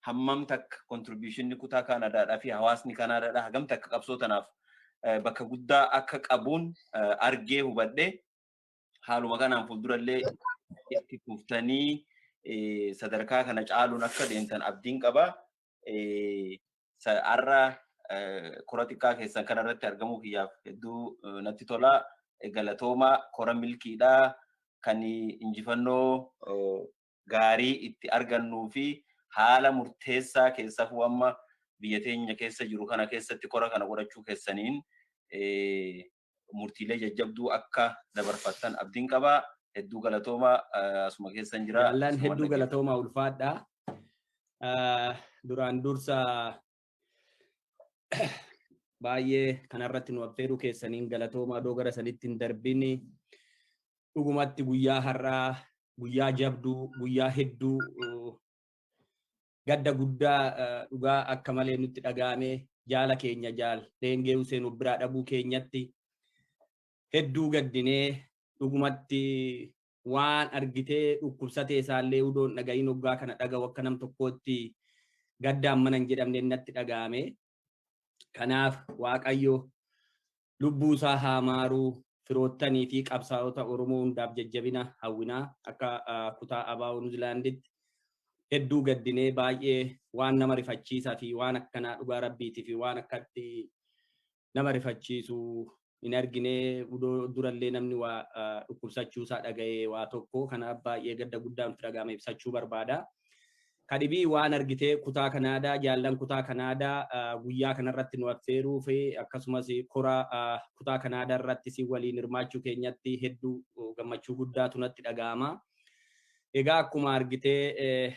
hammam takka contribution kutaa Kaanadaadhaa fi hawaasni Kaanadaadhaa hagam takka qabsoo tanaaf bakka guddaa akka qabuun argee hubadhe. Haaluma kanaan fuuldurallee itti kuftanii sadarkaa kana caaluun akka deemtan abdiin qaba. Har'a kora xiqqaa keessan kanarratti argamuu kiyyaaf hedduu natti tola. Galatooma kora milkiidhaa kan injifannoo gaarii itti argannuu fi haala murteessaa keessafuu amma biyya teenya keessa jiru kana keessatti kora kana godhachuu keessaniin murtiilee jajjabduu akka dabarfattan abdiin qaba. Hedduu galatooma asuma keessan jira. Jaallan hedduu galatooma ulfaadha. Duraan dursa baay'ee kanarratti nu affeeruu keessaniin galatooma adoo gara sanitti hin darbini. Dhugumatti guyyaa har'aa guyyaa jabduu guyyaa hedduu gadda guddaa dhugaa akka malee nutti dhaga'ame jaala keenya jaal Leengee Huseen biraa dhabuu keenyatti hedduu gaddinee dhugumatti waan argitee dhukkubsatee isaallee udoon dhagayin hoggaa kana dhaga'u akka nam tokkootti gaddaan mana hin jedhamne natti dhaga'ame. Kanaaf Waaqayyo lubbuu isaa haa maaruu. Firoottanii fi qabsaa'ota Oromoo hundaaf jajjabina hawwinaa akka kutaa Abaawoo Niwuzilaanditti hedduu gaddinee baay'ee waan nama rifachiisaa fi waan akkanaa dhugaa rabbiitii fi waan akkatti nama rifachiisu hin argine durallee namni waa dhukkubsachuusaa dhaga'ee waa tokko kanaaf baay'ee gadda guddaa nutti dhaga'ame ibsachuu barbaada. Kadhibii waan argitee kutaa Kanaadaa jaallan kutaa Kanaadaa guyyaa kanarratti nu affeeruu fi akkasumas kora kutaa Kanaadaa irratti si waliin hirmaachuu keenyatti hedduu gammachuu guddaatu natti dhaga'ama. Egaa akkuma argitee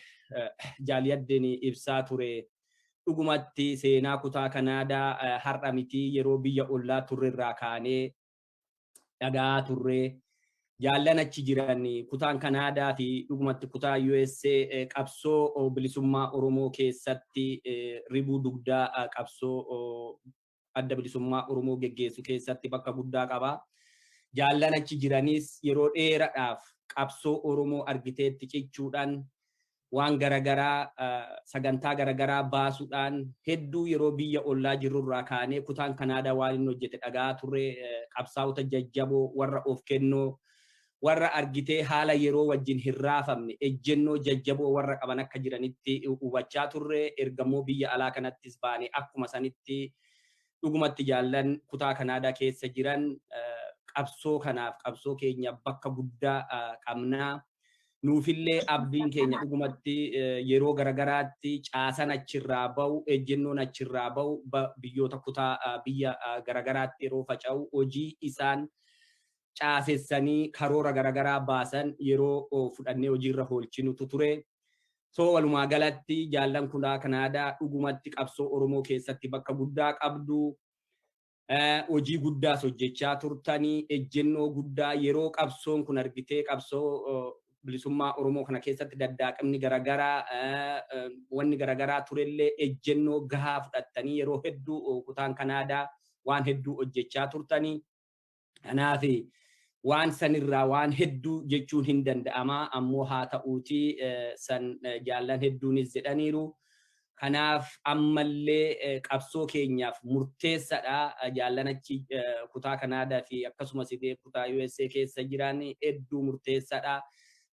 jaaliyaddeen ibsaa ture dhugumatti seenaa kutaa Kanaadaa har'a miti yeroo biyya ollaa turrerraa kaanee dhagaa turre. Jaallan achi jiran kutaan Kanaadaa fi dhugumatti kutaa USA qabsoo bilisummaa Oromoo keessatti ribuu dugdaa qabsoo adda bilisummaa Oromoo geggeessu keessatti bakka guddaa qaba. Jaallan achi jiranis yeroo dheeraadhaaf qabsoo Oromoo argiteetti cichuudhaan waan garagaraa sagantaa garagaraa baasuudhaan hedduu yeroo biyya ollaa jirurraa kaanee kutaan Kanaadaa waan inni hojjete dhagaa turre qabsaa'ota jajjaboo warra of kennoo warra argitee haala yeroo wajjin hin raafamne ejjennoo jajjaboo warra qaban akka jiranitti hubachaa turre ergamoo biyya alaa kanattis baane akkuma sanitti dhugumatti jaallan kutaa Kanaadaa keessa jiran qabsoo kanaaf qabsoo keenya bakka guddaa qabnaa. Nuufillee abdiin keenya dhugumatti yeroo garagaraatti caasan achirraa ba'u ejjennoon achirraa ba'u biyyoota kutaa biyya garagaraatti yeroo faca'u hojii isaan caasessanii karoora garagaraa baasan yeroo fudhannee hojiirra oolchinutu ture. So walumaa galatti jaallan kutaa Kanaadaa dhugumatti qabsoo Oromoo keessatti bakka guddaa qabdu. Hojii guddaas hojjechaa turtanii ejjennoo guddaa yeroo qabsoon kun argitee qabsoo bilisummaa Oromoo kana keessatti daddaaqamni garagaraa wanni garagaraa turellee ejjennoo gahaa fudhattanii yeroo hedduu kutaan Kanaadaa waan hedduu hojjechaa turtanii. Kanaaf waan sanirraa waan hedduu jechuun hin danda'ama ammoo haa ta'uuti san jaallan hedduunis jedhaniiru. Kanaaf ammallee qabsoo keenyaaf murteessaadha jaallan achi kutaa Kanaadaa fi akkasumas kutaa USA keessa jiran hedduu murteessaadha.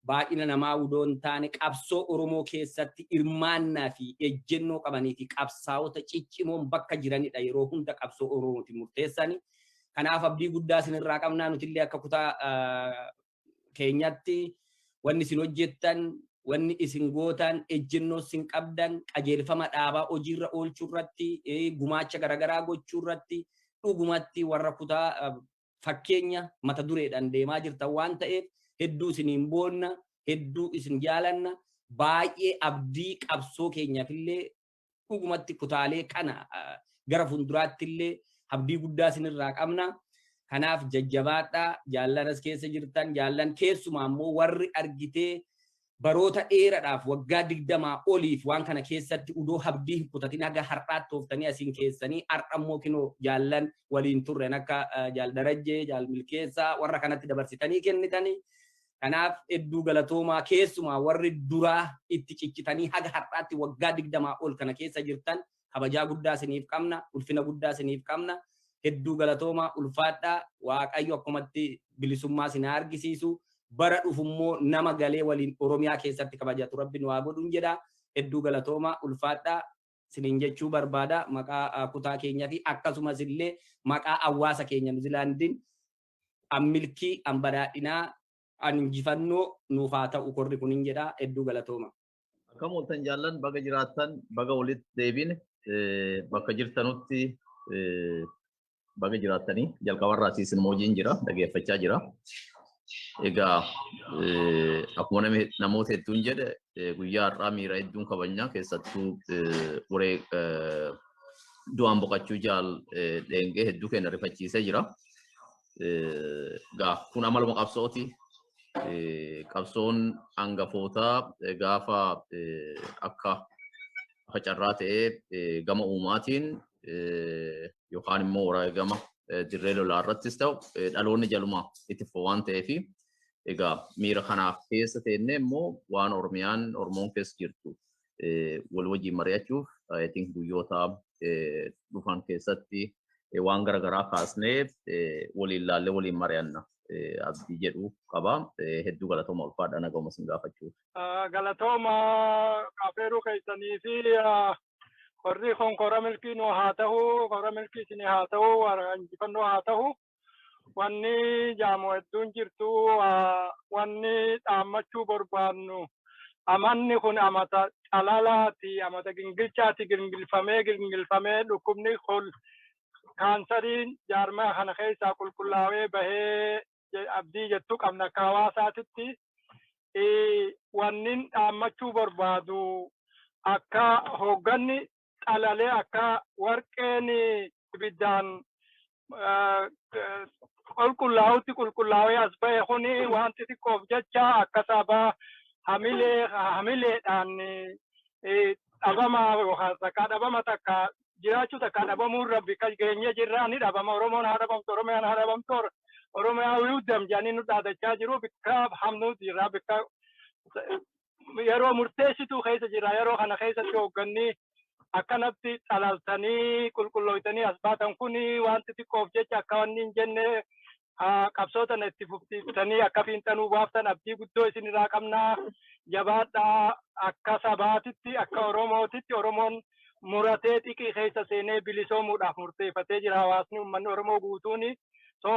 baay'ina namaa udoo hin taane qabsoo Oromoo keessatti hirmaannaa fi ejjennoo qabanii fi qabsaa'ota ciccimoon bakka jiranidha yeroo hunda qabsoo Oromooti murteessani. Kanaaf abdii guddaa isinirraa qabnaa nutillee akka kutaa keenyatti wanni isin hojjettan wanni isin gootan ejjennoo isin qabdan qajeelfama dhaabaa hojiirra oolchuu irratti gumaacha garaagaraa gochuu irratti dhugumatti warra kutaa fakkeenya mata dureedhaan deemaa jirtan waan ta'eef hedduu isiniin boonna hedduu isin jaalanna baay'ee abdii qabsoo keenyaafillee dhugumatti kutaalee kana gara fuulduraatti illee abdii guddaa isinirraa qabna. Kanaaf jajjabaadhaa jaallanas keessa jirtan jaallan keessumaa immoo warri argitee baroota dheeraadhaaf waggaa 20 oliif waan kana keessatti udoo abdii hin kutatin haga har'aatti tooftanii asiin keessanii har'a immoo kinoo jaallan waliin turren akka jaal Darajjee jaal Milkeessaa warra kanatti dabarsitanii kennitanii. Kanaaf hedduu galatoomaa keessumaa warri duraa itti ciccitanii haga har'aatti waggaa 20 ol kana keessa jirtan kabajaa guddaa isiniif qabna ulfina guddaa isiniif qabna. Hedduu galatoomaa ulfaadhaa Waaqayyo akkumatti bilisummaa isin argisiisu bara dhufummoo nama galee waliin Oromiyaa keessatti kabajatu Rabbiin waa godhuun jedha. Hedduu galatoomaa ulfaadhaa isiniin jechuu barbaada maqaa kutaa keenyaa fi akkasumas illee maqaa hawaasa keenya Niwuziilaandiin ammilkii ambadaadhinaa injifannoo nuuf haa ta'u korri kunin jedha. Hedduu galatooma. Akkam oltan jaallan baga jiraattan baga walitti deebine bakka jirtanutti baga jiraattanii jalqabarraa siisin moojiin jira dhageeffachaa jira. Egaa akkuma namoota hedduun jedhe guyyaa har'aa miira hedduun kabajnaa keessattuu uree du'aan boqachuu jaal dheengee hedduu keenya rifachiisee jira. Egaa kun amaluma qabsooti. Qabsoon hangafootaa gaafa akka carraa ta'ee gama uumaatiin yookaan immoo waraagama dirree lolaa irrattis ta'u dhaloonni jaluma itti fufaa waan ta'eef egaa miira kanaaf keessa teennee immoo waan Oromoon keessa jirtu wal wajjin mari'achuuf guyyoota dhufan keessatti waan garaagaraa kaasnee waliin laallee waliin mari'anna abdii jedhu qaba. Hedduu galatooma ulfaadhaa nagahuma isin gaafachuuf. Galatooma qaafeeruu keessanii fi warri kun kora milkii nu haa ta'u kora milkii isin haa ta'u injifannoo haa ta'u wanni jaamu hedduun jirtu wanni dhaammachuu barbaannu amanni kun amata calalaati amata gingilchaati gingilfamee dhukkubni kun kaansariin jaarmaa kana keessaa qulqullaawee bahee abdii jettu qabna akka hawaasaatitti wannin dhaammachuu barbaadu akka hoogganni xalalee akka warqeen ibiddaan qulqullaawee as bahe kuni wanti xiqqoof jecha akka sabaa hamileedhaan dhabamaa yookaan takka dhabama takka jiraachuu takka dhabamuu rabbi kan geenye jirraa ni dhabama Oromoon haa dhabamtu Oromiyaan haa dhabamtu Oromiyaa wiudam jedhanii nu dhaadachaa jiru bikka hamnuu jirraa bikka yeroo murteessituu keessa jira yeroo kana keessatti hoogganni akkanatti xalaltanii qulqullooytanii as baatan kuni wanti xiqqoof jecha akka wanni hin jenne qabsootan itti fufsiiftanii akka fiinxanuu baaftan abdii guddoo isinirraa qabnaa jabaadhaa akka sabaatitti akka Oromootitti Oromoon muratee xiqqii keessa seenee bilisoomuudhaaf murteeffatee jira hawaasni uummanni Oromoo guutuuni. So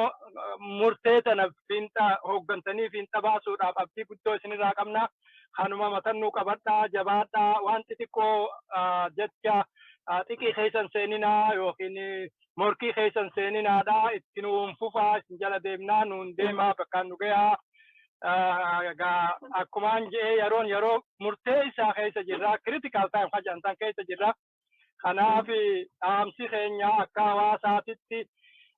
murtee tana fiinxa hooggantanii fiinxa baasuudhaaf abdii guddoo isinirraa qabna. Kanuma matannuu qabadhaa jabaadhaa wanti xiqqoo jecha xiqqii keessan seeninaa yookiin morkii keessan seeninaadha itti nuun fufaa isin jala deemnaa nuun deemaa bakkaan nu gahaa. Akkumaan jedhee yeroo murtee isaa keessa jirra critical time fajantan keessa jirra. Kanaaf dhaamsi keenya akka hawaasaatitti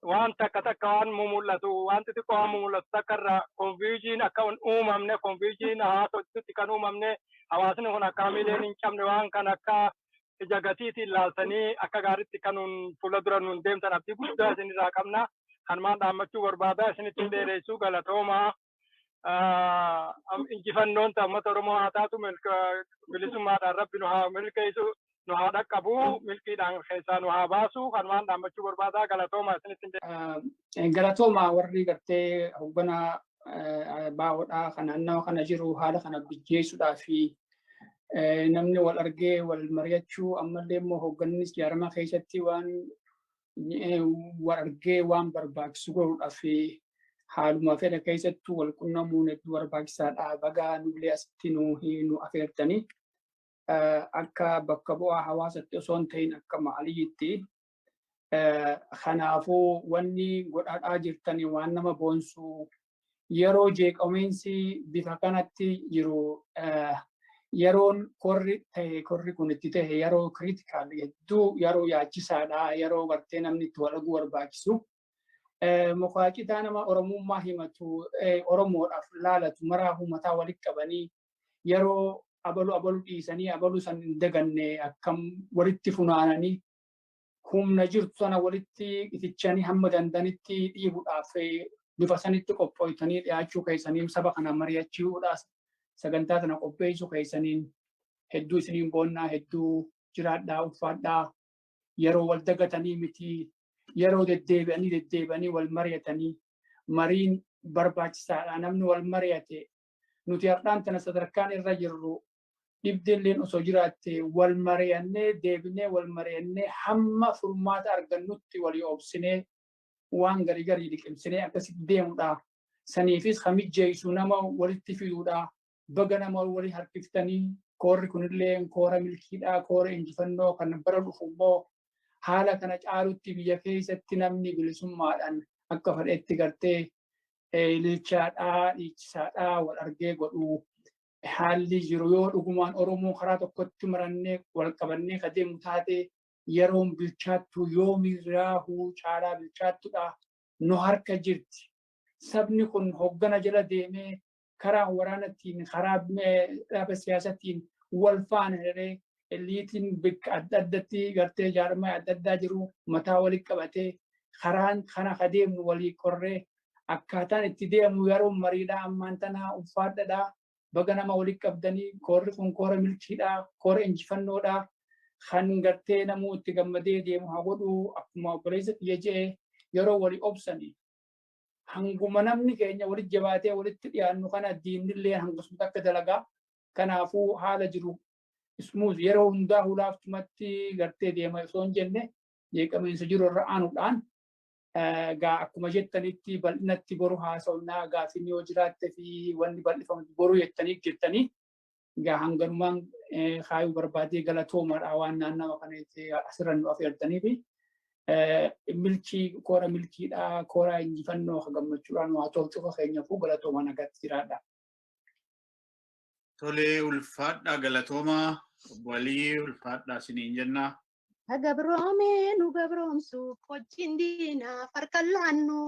waan takka waan mul'atu wanti xiqqoo waan mul'atu takkarra confusion akka uumamne confusion haasoftutti kan uumamne hawaasni kun akka miileen hin cabne waan kan akka ija gatiitiin laaltanii akka gaariitti kan fuula dura nuun deemtan abdii guddaa isinirraa qabna. Kanumaan dhaammachuu barbaada isinitti dheereessuu galatoomaa. Injifannoon uummata Oromoo haa taatu bilisummaadhaan rabbi nu haa milkeessu. Nu haa dhaqqabu milkiidhaan keessaa nu haa baasu kanumaan dhaammachuu barbaada galatooma isinitti galatooma warri gartee hoogganaa baa'oodhaa kan naannawa kana jiru haala kana bijjeessuudhaa fi namni wal argee wal mari'achuu ammallee immoo hooggannis jaarmaa keessatti waan wal argee waan barbaachisu godhuudhaa fi haaluma fedha keessattuu wal qunnamuun hedduu barbaachisaadha. Bagaa nullee asitti nu affeertanii akka bakka bu'aa hawaasatti osoo hin ta'in akka maaliitti. Kanaafuu wanni godhaadhaa jirtanii waan nama boonsu yeroo jeeqameensi bifa kanatti jiru yeroon korri kun itti ta'e yeroo kiriitikaal hedduu yeroo yaachisaadha yeroo gartee namni itti wal arguu barbaachisu. Mukaacitaa nama Oromummaa himatu Oromoodhaaf laalatu maraa uummataa walitti qabanii yeroo abalu dhiisanii abalu san hin daganne akkam walitti funaananii humna jirtu sana walitti itichanii hamma dandanitti dhiibuudhaaf bifa sanitti qophooytanii dhiyaachuu keessaniin saba kana mari'achuudhaaf sagantaa kana qopheessuu keessaniin hedduu isiniin boonnaa hedduu jiraadhaa ulfaadhaa yeroo wal dagatanii miti yeroo deddeebi'anii wal mari'atanii mariin barbaachisaadha namni wal mari'ate nuti har'aan tana sadarkaan irra jirru dhibdeelleen osoo jiraatte wal mari'annee deebinee wal mari'annee hamma furmaata argannutti walii obsinee waan garii liqimsinee akkasitti deemudha. Saniifis hamijjeessu nama walitti fiduudha. Baga nama walii harkiftanii koorri kunillee koora milkiidhaa koora injifannoo kan bara dhufu immoo haala kana caalutti biyya keessatti namni bilisummaadhaan akka fedhetti gartee ililchaadhaa dhiichisaadhaa wal argee godhuu. Haalli jiru yoo dhugumaan Oromoo karaa tokkotti marannee wal qabannee kadeemu taate yeroon bilchaattu yoomirraahuu caalaa bilchaattudha nu harka jirti. Sabni kun hoggana jala deemee karaa waraanaatiin karaa dhaaba siyaasaatiin wal faana hiree eliitiin bakka adda addatti gartee jaarmaa adda addaa jiru mataa walitti qabatee karaan kana kadeemnu walii qorree akkaataan itti deemu yeroo mariidhaa ammaan tanaa ulfaadhadhaa. Baga nama walitti qabdanii koorri kun koora milkiidhaa koora injifannoodhaa kan gartee namuu itti gammadee deemu haa godhu akkuma obboleessa kiyya jedhe yeroo walii obsanii hanguma namni keenya walitti jabaatee walitti dhiyaannu kana diinillee hangasuma akka dalagaa kanaafuu haala jiru ismuuz yeroo hundaa hulaaftumatti gartee deema osoo hin jenne jeeqameensa jiru irra aanuudhaan gaa akkuma jettanitti bal'inatti boru haasa'unnaa gaafin yoo jiraatte fi wanni bal'ifamu boru jettanii gaa hanganumaan kaayuu barbaadee galatoomaadha waan naannawa kanatti asirra nu affeertanii fi milkii koora milkiidhaa koora injifannoo gammachuudhaan waa tolchuuf keenyaafuu galatooma nagaatti jiraadha. Tolee ulfaadhaa galatoomaa walii ulfaadhaa isiniin jennaa. Agabroome nu gabroomsuuf wajjin diinaa farkan laannu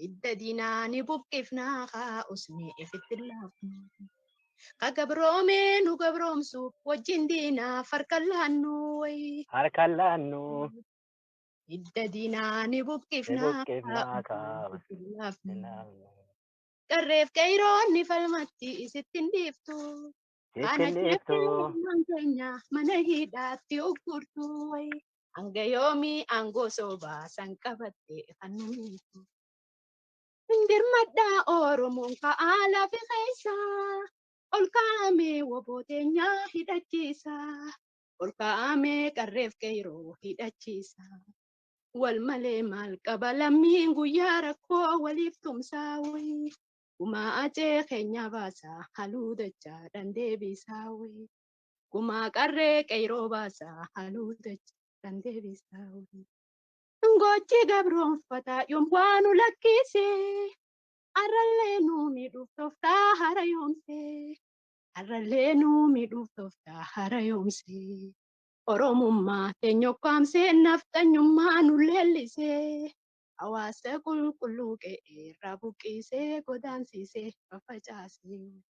idda diinaa ni buqqifnaa haa usnee ifitti laafnu. Agabroome nu gabroomsuuf wajjin diinaa farkan laannu harkan laannu idda diinaa ni buqqifnaa haa ifitti laafnu. Qarreef qeeroonni falmatti isitti hin dhiiftu. Ana keenya mana hidhaatti uggurtu hanga yoomii aangoo soobaa san qabatte kan numitu. Indirmadhaa Oromoon ka'aa lafi keessa ol kaa'amee wobooteenyaa hidhachiisa. Ol kaa'amee qarreef qeeroo hidhachiisa. Wal malee maal qaba lammiin guyyaa rakkoo waliif tumsaa wayi. Kuma acee keenya baasa haluu dachaa dandeebisaa wayi. Kuma qarree qeeroo baasa haluu dachaa dandeebisaa wayi. Ngochi gabroonfataa yoomwaan ulakkise arrallee nuumi dhuftoftaa hara yoomse. Arrallee nuumi dhuftoftaa hara yoomse. Oromummaa teenyokkaamsee naftanyummaa nu leellisee. Hawaasa qulqulluu qe'ee irraa buqqisee godaansisee facaasee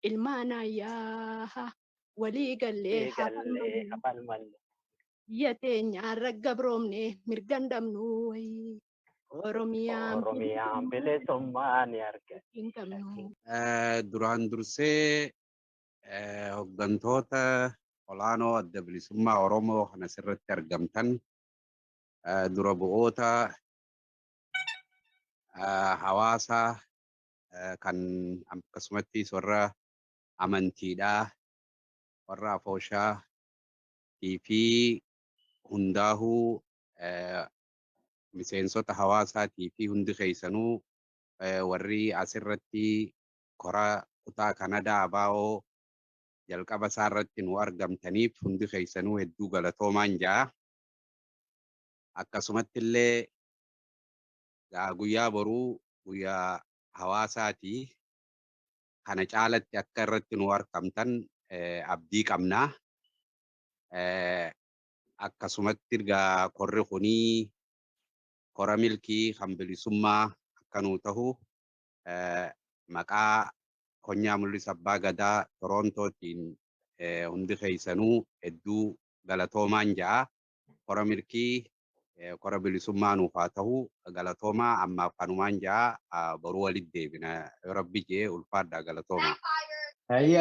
ilmaan ayyaa walii gallee hafan malee biyya teenyaan raggabroomne mirgan dhabnu wayii Oromiyaan bilisummaa ni argatti. Duraan dursee hooggantoota olaanoo adda bilisummaa Oromoo kan asirratti argamtan dura bu'oota hawaasa kan akkasumattis warra amantiidhaa, warra afooshaa fi hundaahuu miseensota hawaasaatii fi hundi keessanuu warri asirratti kora kutaa Kanadaa ABO jalqaba isaa irratti nu argamtaniif hundi keessanuu hedduu galatoomaan jaa. Akkasumatti illee guyyaa boruu guyyaa hawaasaati. Kana caalatti akka irratti nu argamtan abdii qabnaa. Akkasumatti ergaa korri kunii kora milkii kan bilisummaa akka nuu ta'u maqaa konyaa mul'isa abbaa gadaa Torontootiin hundi keessanuu hedduu galatoomaan jaa. Kora milkii kora bilisummaa nuuf haa ta'u galatoomaa ammaaf kanumaan jaa boruu walitti deebina rabbi jee ulfaadhaa galatoomaa.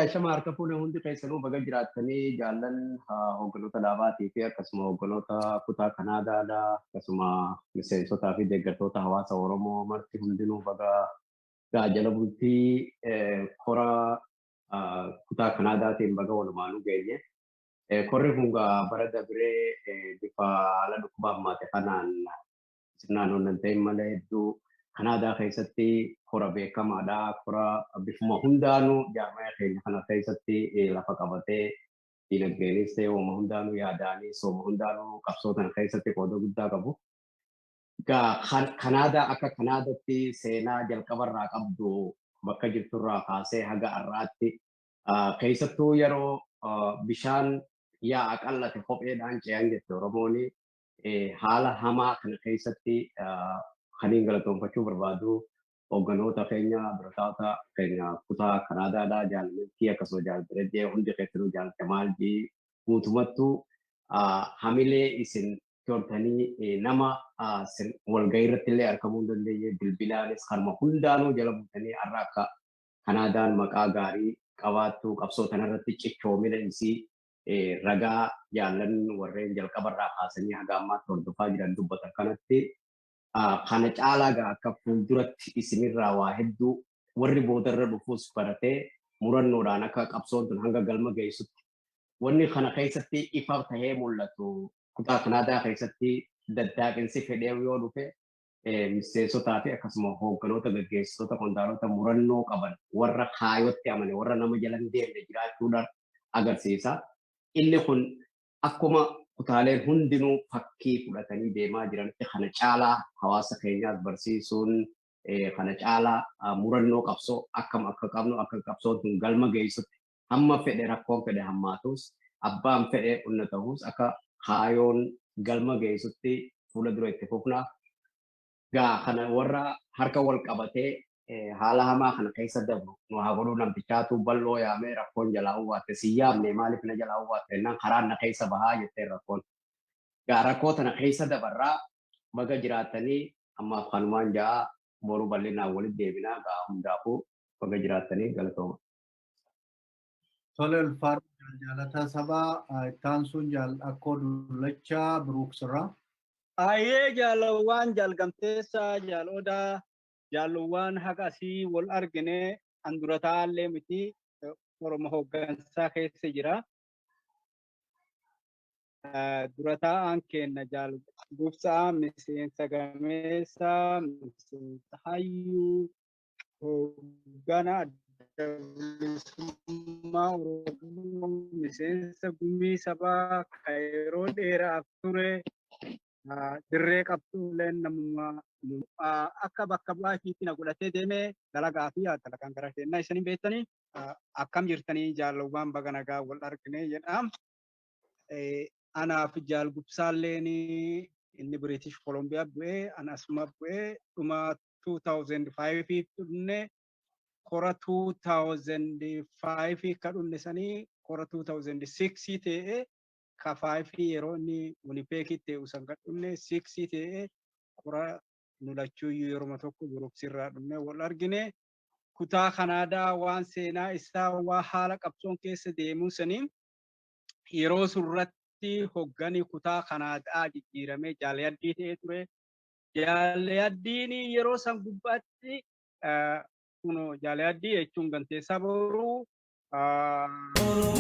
Ashama harka fuudhee hundi keessanuu baga jiraattanii jaallan hoogganoota dhaabaatii fi akkasuma hoogganoota kutaa Kanaadaadhaa akkasuma miseensotaa fi deeggartoota hawaasa Oromoo marti hundinuu baga jala bultii kora kutaa Kanaadaatiin baga walumaanuu geenye. Korri kun bara dabree bifa haala dhukkuba hammaate kanaan sirnaan onnan ta'in malee hedduu Kanaadaa keessatti kora beekamaadha. Kora bifuma hundaanuu jaarmaya keenya kana keessatti lafa qabatee dinagdeenis ta'e uuma hundaanuu yaadanii sooma hundaanuu qabsootan keessatti qooda guddaa qabu. Kanaadaa akka Kanaadaatti seenaa jalqabarraa qabdu bakka jirturraa kaasee haga har'aatti keessattuu yeroo bishaan yaa qallate kopheedhaan ce'an jette Oromoon haala hamaa kana keessatti kaniin galatoonfachuu barbaadu hoogganoota keenya biroota keenya kutaa Kanaadaadhaa jaalalatti akkasuma jaalatee hundi keessanuu jaalate maalbii guutumattuu hamilee isin tortanii nama walgahii irratti illee argamuu hin dandeenye bilbilaanis harma hundaanuu jala buutanii har'a akka Kanaadaan maqaa gaarii qabaattu qabsoo kanarratti cichoomina isii ragaa jaallan warreen jalqabarraa kaasanii haga ammaatti hordofaa jiran dubbatan kanatti kana caalaa akka fuulduratti isinirraa waa hedduu warri boodarra dhufuus baratee murannoodhaan akka qabsoon tun hanga galma geessutti wanni kana keessatti ifa tahee mul'atu kutaa Kanaadaa keessatti daddaaqinsi fedhee yoo dhufe miseensotaa fi akkasuma hoogganoota gaggeessitoota qondaalota murannoo qaban warra kaayotti amane warra nama jalan deemne jiraachuudhaan agarsiisa. Inni kun akkuma kutaaleen hundinuu fakkii fudhatanii deemaa jiranitti kana caalaa hawaasa keenyaas barsiisuun kana caalaa murannoo qabsoo akkam akka qabnu akka qabsoon tun galma geessutti hamma fedhe rakkoon fedhe hammaatus abbaan fedhe hunna ta'us akka kaayoon galma geessutti fuula dura itti fufna. Kana warra harka wal qabatee haala hamaa kana keessa dabru nu haa godhuu namtichaatu bal'oo yaamee rakkoon jalaa uwwaatte si yaamne maaliif na jalaa uwwaatte jennaan karaan na keessa bahaa jettee rakkoon. Rakkoo tana keessa dabarraa baga jiraatanii ammaaf kanumaan ja'a boruu bal'inaan walitti deebinaa hundaafuu baga jiraatanii galatooma. Tole ulfaadhu jaalataa sabaa ittaan sun akkoo dullachaa biruuksirraa. Ayyee jaalawwan jalgamteessaa jaalodaa jaalawwan haqa asii wal argine andurataa miti Oromoo hooggansaa keessa jira. Durataan kenna jaal gubsaa miseensa gameessaa miseensa hayyuu hooggana adda bilisummaa Oromoo miseensa gumii sabaa yeroo dheeraaf ture. Dirree qabxuulee namummaa akka bakka bu'aafiitti na godhatee deemee dalagaa fi dalagaan gara kennaa isanii beektanii akkam jirtanii jaalawwan baga nagaa wal argine jedha. Anaaf jaal gubsaalleen inni British Columbia bu'ee anasuma bu'ee dhuma 2005 dhufne kora 2005 ka dhufne sanii kora 2006 ta'ee ka 5 yeroo inni Winnipeg ta'e usan ka dhufne 6 ta'ee kora nulachuu yeroo tokko Brooksirraa dhufne wal argine. Kutaa Kanaadaa waan seenaa isaa waa haala qabsoon keessa deemuu sanii yeroo surratti hoggani kutaa Kanaadaa jijjiiramee Jaalayaddii ta'ee ture. Jaalayaddiin yeroo san gubbaatti kuno jaalee addii jechuun ganteessaa boruu